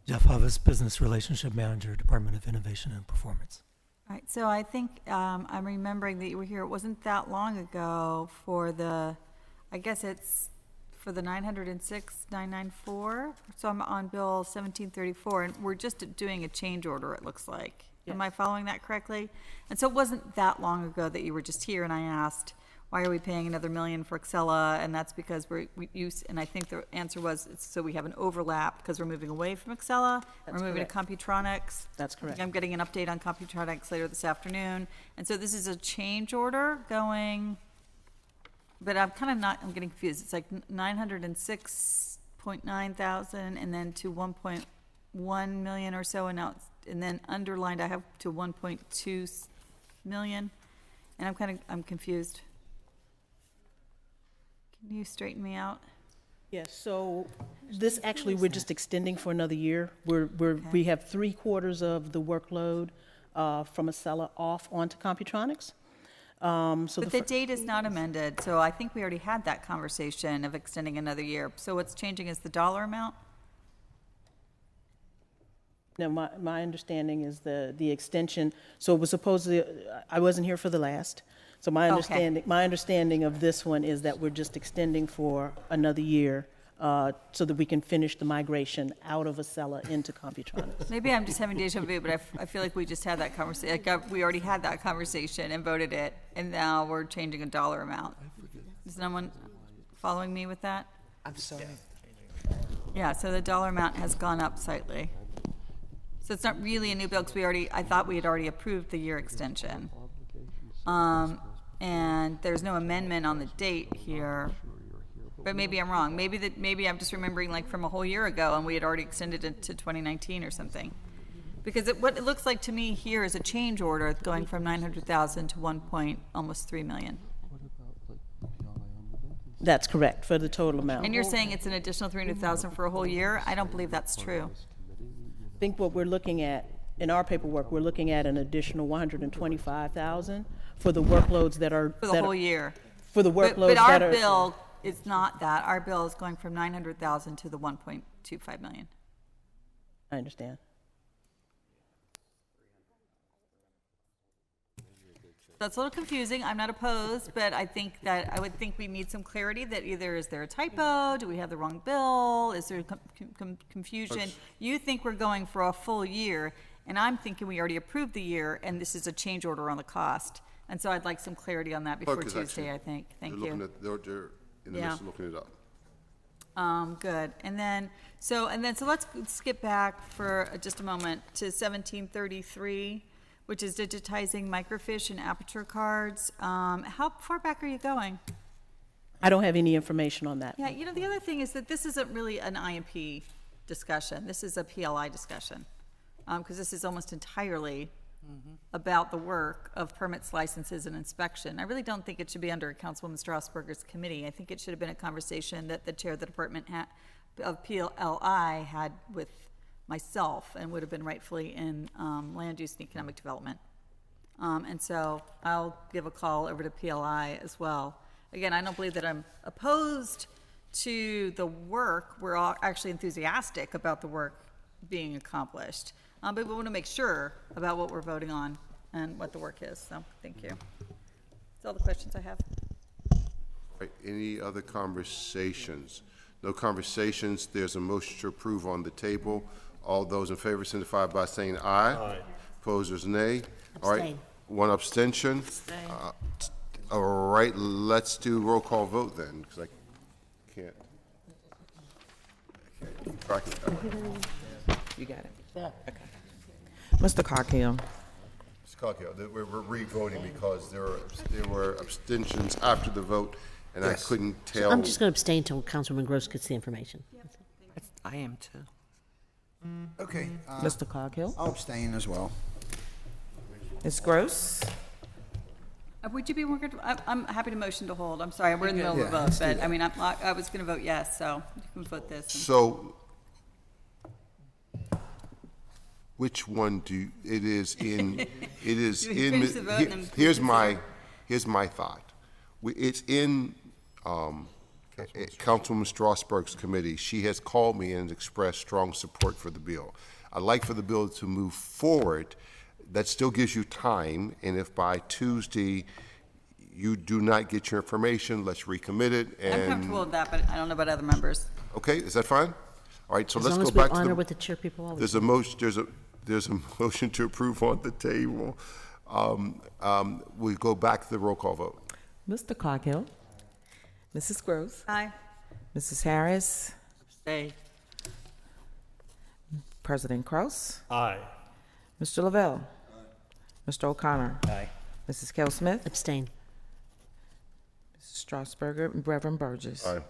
Jeff Huvis, Business Relationship Manager, Department of Innovation and Performance. All right, so I think I'm remembering that you were here, it wasn't that long ago for the, I guess it's for the 906, 994. So I'm on Bill 1734, and we're just doing a change order, it looks like. Am I following that correctly? And so it wasn't that long ago that you were just here, and I asked, why are we paying another $1 million for Acela? And that's because we use, and I think the answer was, it's so we have an overlap because we're moving away from Acela. That's We're moving to Computronics. That's correct. I'm getting an update on Computronics later this afternoon. And so this is a change order going, but I'm kind of not, I'm getting confused. It's like 906.9 thousand and then to 1.1 million or so, and now and then underlined, I have to 1.2 million, and I'm confused. Can you straighten me out? Yes, so this actually, we're just extending for another year. We have 3/4 of the workload from Acela off onto Computronics. But the date is not amended, so I think we already had that conversation of extending another year. So what's changing is the dollar amount? No, my understanding is the extension, so it was supposedly, I wasn't here for the last, so my understanding of this one is that we're just extending for another year so that we can finish the migration out of Acela into Computronics. Maybe I'm just having deja vu, but I feel like we just had that conversation. We already had that conversation and voted it, and now we're changing a dollar amount. Is someone following me with that? I'm sorry. Yeah, so the dollar amount has gone up slightly. So it's not really a new bill, because I thought we had already approved the year extension. And there's no amendment on the date here, but maybe I'm wrong. Maybe I'm just remembering like from a whole year ago, and we had already extended it to 2019 or something. Because what it looks like to me here is a change order going from 900,000 to almost 3 million. That's correct, for the total amount. And you're saying it's an additional 300,000 for a whole year? I don't believe that's true. I think what we're looking at, in our paperwork, we're looking at an additional 125,000 for the workloads that are. For the whole year. For the workloads but our that are. bill is not that. Our bill is going from 900,000 to the 1.25 million. I understand. That's a little confusing. I'm not opposed, but I would think we need some clarity that either is there a typo, do we have the wrong bill, is there confusion? You think we're going for a full year, and I'm thinking we already approved the year, and this is a change order on the cost. And so I'd like some clarity on that before Tuesday, I think. Thank you. They're in the midst of looking it up. Good. And then so let's skip back for just a moment to 1733. Which is digitizing microfiche and aperture cards. How far back are you going? I don't have any information on that. Yeah, the other thing is that this isn't really an IMP discussion. This is a PLI discussion. Because this is almost entirely about the work of permits, licenses, and inspection. I really don't think it should be under Councilwoman Strasburger's committee. I think it should have been a conversation that the chair of the department of PLI had with myself, and would have been rightfully in land use and economic development. And so I'll give a call over to PLI as well. Again, I don't believe that I'm opposed to the work. We're all actually enthusiastic about the work being accomplished. But we want to make sure about what we're voting on and what the work is. So thank you. That's all the questions I have. All right, any other conversations? No conversations. There's a motion to approve on the table. All those in favor signify by saying aye. Aye. Opposers, nay. All right, Abstain. one abstention. All right, let's do roll call vote then, because I can't keep track of that. You got it. Yeah. Okay. Mr. Coghill. Mr. Coghill, we're re-voting because there were abstentions after the vote, and I couldn't tell. I'm just going to abstain until Councilman Gross gets the information. I am too. Okay. Mr. Coghill. I'll abstain as well. Ms. Gross. Would you be more good? I'm happy to motion to hold. I'm sorry, we're in the middle of a vote, but I mean, I was going to vote yes, so you can vote this. So, which one do it is in? It is You in. finish the vote and then Here's my thought. It's in Councilwoman Strasburg's committee. She has called me and expressed strong support for the bill. I'd like for the bill to move forward. That still gives you time, and if by Tuesday you do not get your information, let's recommit it. And I'm comfortable with that, but I don't know about other members. Okay, is that fine? All right, so As let's long go as we back to honor what the chair people always There's a motion. There's a motion to approve on the table. We go back to the roll call vote. Mr. Coghill. Mrs. Gross. Aye. Mrs. Harris. Aye. President Kraus. Aye. Mr. Lavelle. Mr. O'Connor. Aye. Mrs. Kell Smith. abstain. Mrs. Strasburger and Reverend Burgess. Aye.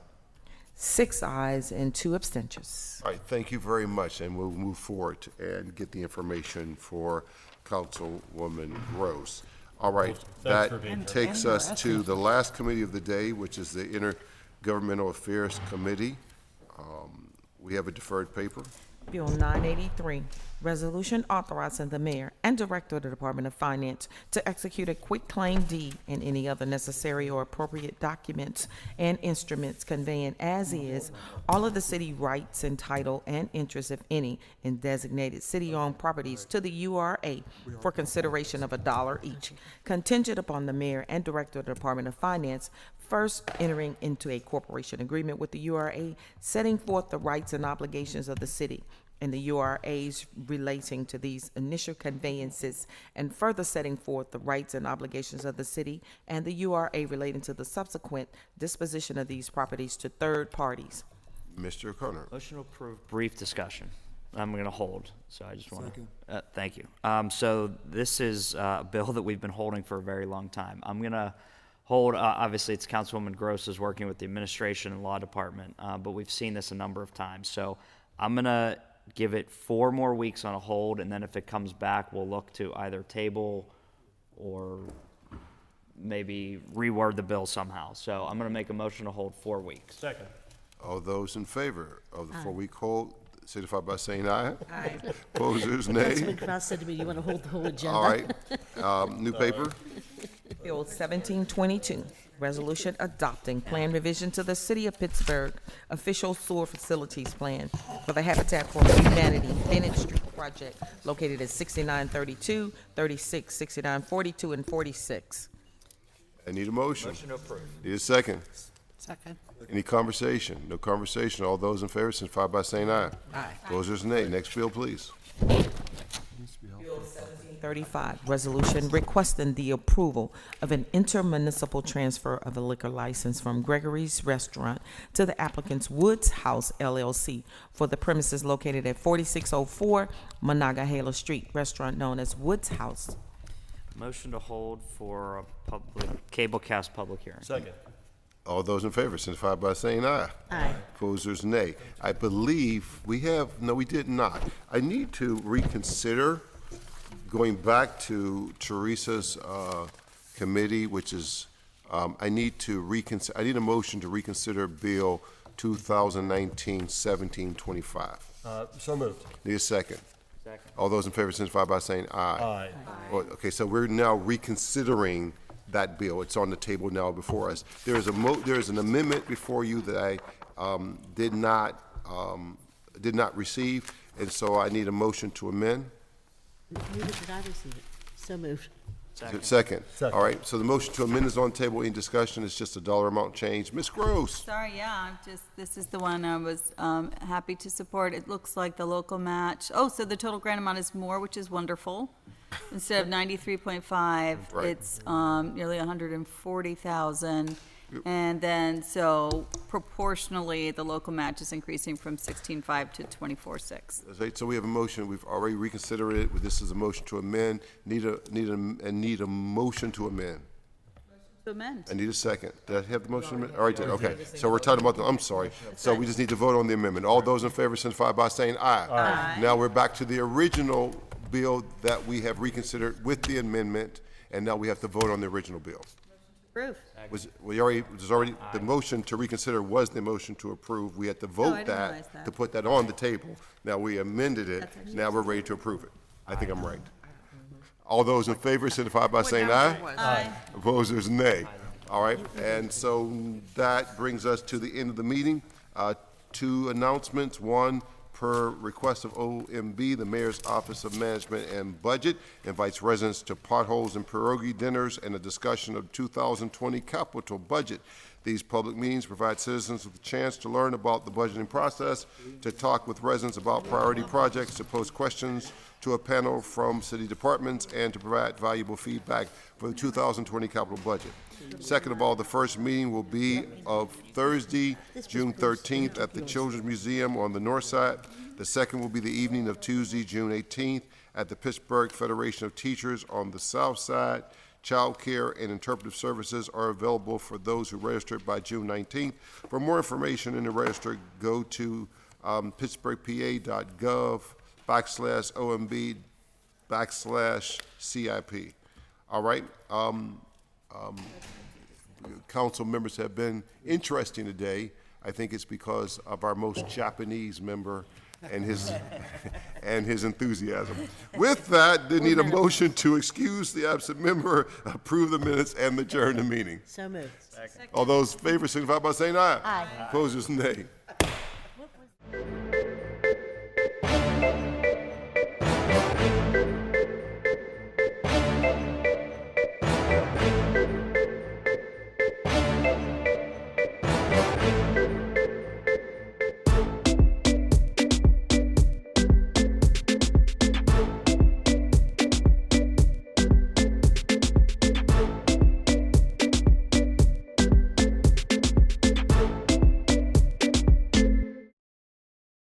6 ayes and 2 abstentions. All right, thank you very much, and we'll move forward and get the information for Councilwoman Gross. All right, that takes us to the last committee of the day, which is the Intergovernmental Affairs Committee. We have a deferred paper. Bill 983, resolution authorizing the mayor and director of the Department of Finance to execute a quitclaim deed and any other necessary or appropriate documents and instruments conveying as is all of the city rights and title and interest, if any, in designated city-owned properties to the URA for consideration of $1 each, contingent upon the mayor and director of the Department of Finance first entering into a corporation agreement with the URA, setting forth the rights and obligations of the city and the URAs relating to these initial conveyances, and further setting forth the rights and obligations of the city and the URA relating to the subsequent disposition of these properties to third parties. Mr. O'Connor. Motion to approve. Brief discussion. I'm going to hold, so I just want to, thank you. So this is a bill that we've been holding for a very long time. I'm going to hold, obviously it's Councilwoman Gross is working with the administration and law department, but we've seen this a number of times. So I'm going to give it 4 more weeks on a hold, and then if it comes back, we'll look to either table or maybe reword the bill somehow. So I'm going to make a motion to hold 4 weeks. Second. All those in favor of the 4-week hold, signify by saying aye. Aye. Opposers, nay. Councilman Kraus said to me, you want to hold the whole agenda? All right. New paper. Bill 1722, resolution adopting plan revision to the City of Pittsburgh official sewer facilities plan for the Habitat for Humanity Bennett Street project located at 6932, 36, 6942, and 46. I need a motion. Motion to approve. Need a second. Second. Any conversation? No conversation. All those in favor signify by saying aye. Aye. Opposers, nay. Next bill, please. Bill 1735, resolution requesting the approval of an intermunicipal transfer of a liquor license from Gregory's Restaurant to the applicant's Woods House LLC for the premises located at 4604 Monongahela Street, restaurant known as Woods House. Motion to hold for a public, cablecast public hearing. Second. All those in favor signify by saying aye. Aye. Opposers, nay. I believe we have, no, we did not. I need to reconsider going back to Teresa's committee, which is, I need a motion to reconsider Bill 2019-1725. So moved. Need a second. Second. All those in favor signify by saying aye. Aye. Well, okay, so we're now reconsidering that bill. It's on the table now before us. There is an amendment before you that I did not receive, and so I need a motion to amend. Neither did I receive it. So moved. Second. All right, so the motion to amend is on the table. Any discussion? It's just a dollar amount change. Ms. Gross. Sorry, yeah, this is the one I was happy to support. It looks like the local match. Oh, so the total grant amount is more, which is wonderful. Instead of 93.5, Right. it's nearly 140,000. And then, so proportionally, the local match is increasing from 16.5 to 24.6. Right, so we have a motion. We've already reconsidered it. This is a motion to amend. Need a motion to amend. To amend. I need a second. Did I have the motion? All right, okay. So we're talking about I'm sorry. So we just need to vote on the amendment. All those in favor signify by saying aye. Aye. Now we're back to the original bill that we have reconsidered with the amendment, and now we have to vote on the original bill. Approve. The motion to reconsider was the motion to approve. We had to vote I didn't realize that. to put that on the table. Now we amended it. Now we're ready to approve it. I think I'm right. All those in favor signify by saying aye. Aye. Opposers, nay. All right, and so that brings us to the end of the meeting. 2 announcements. One, per request of OMB, the Mayor's Office of Management and Budget invites residents to potholes and pierogi dinners and a discussion of 2020 capital budget. These public meetings provide citizens with a chance to learn about the budgeting process, to talk with residents about priority projects, to pose questions to a panel from city departments, and to provide valuable feedback for the 2020 capital budget. Second of all, the first meeting will be of Thursday, June 13th at the Children's Museum on the north side. The second will be the evening of Tuesday, June 18th at the Pittsburgh Federation of Teachers on the south side. child care, and interpretive services are available for those who registered by June 19th. For more information and to register, go to pittsburghpa.gov/OMB/CIP. All right. Council members have been interesting today. I think it's because of our most Japanese member and his and his enthusiasm. With that, they need a motion to excuse the absent member, approve the minutes, and adjourn the meeting. So moved. All those in favor signify by saying aye. Aye. Opposers, nay.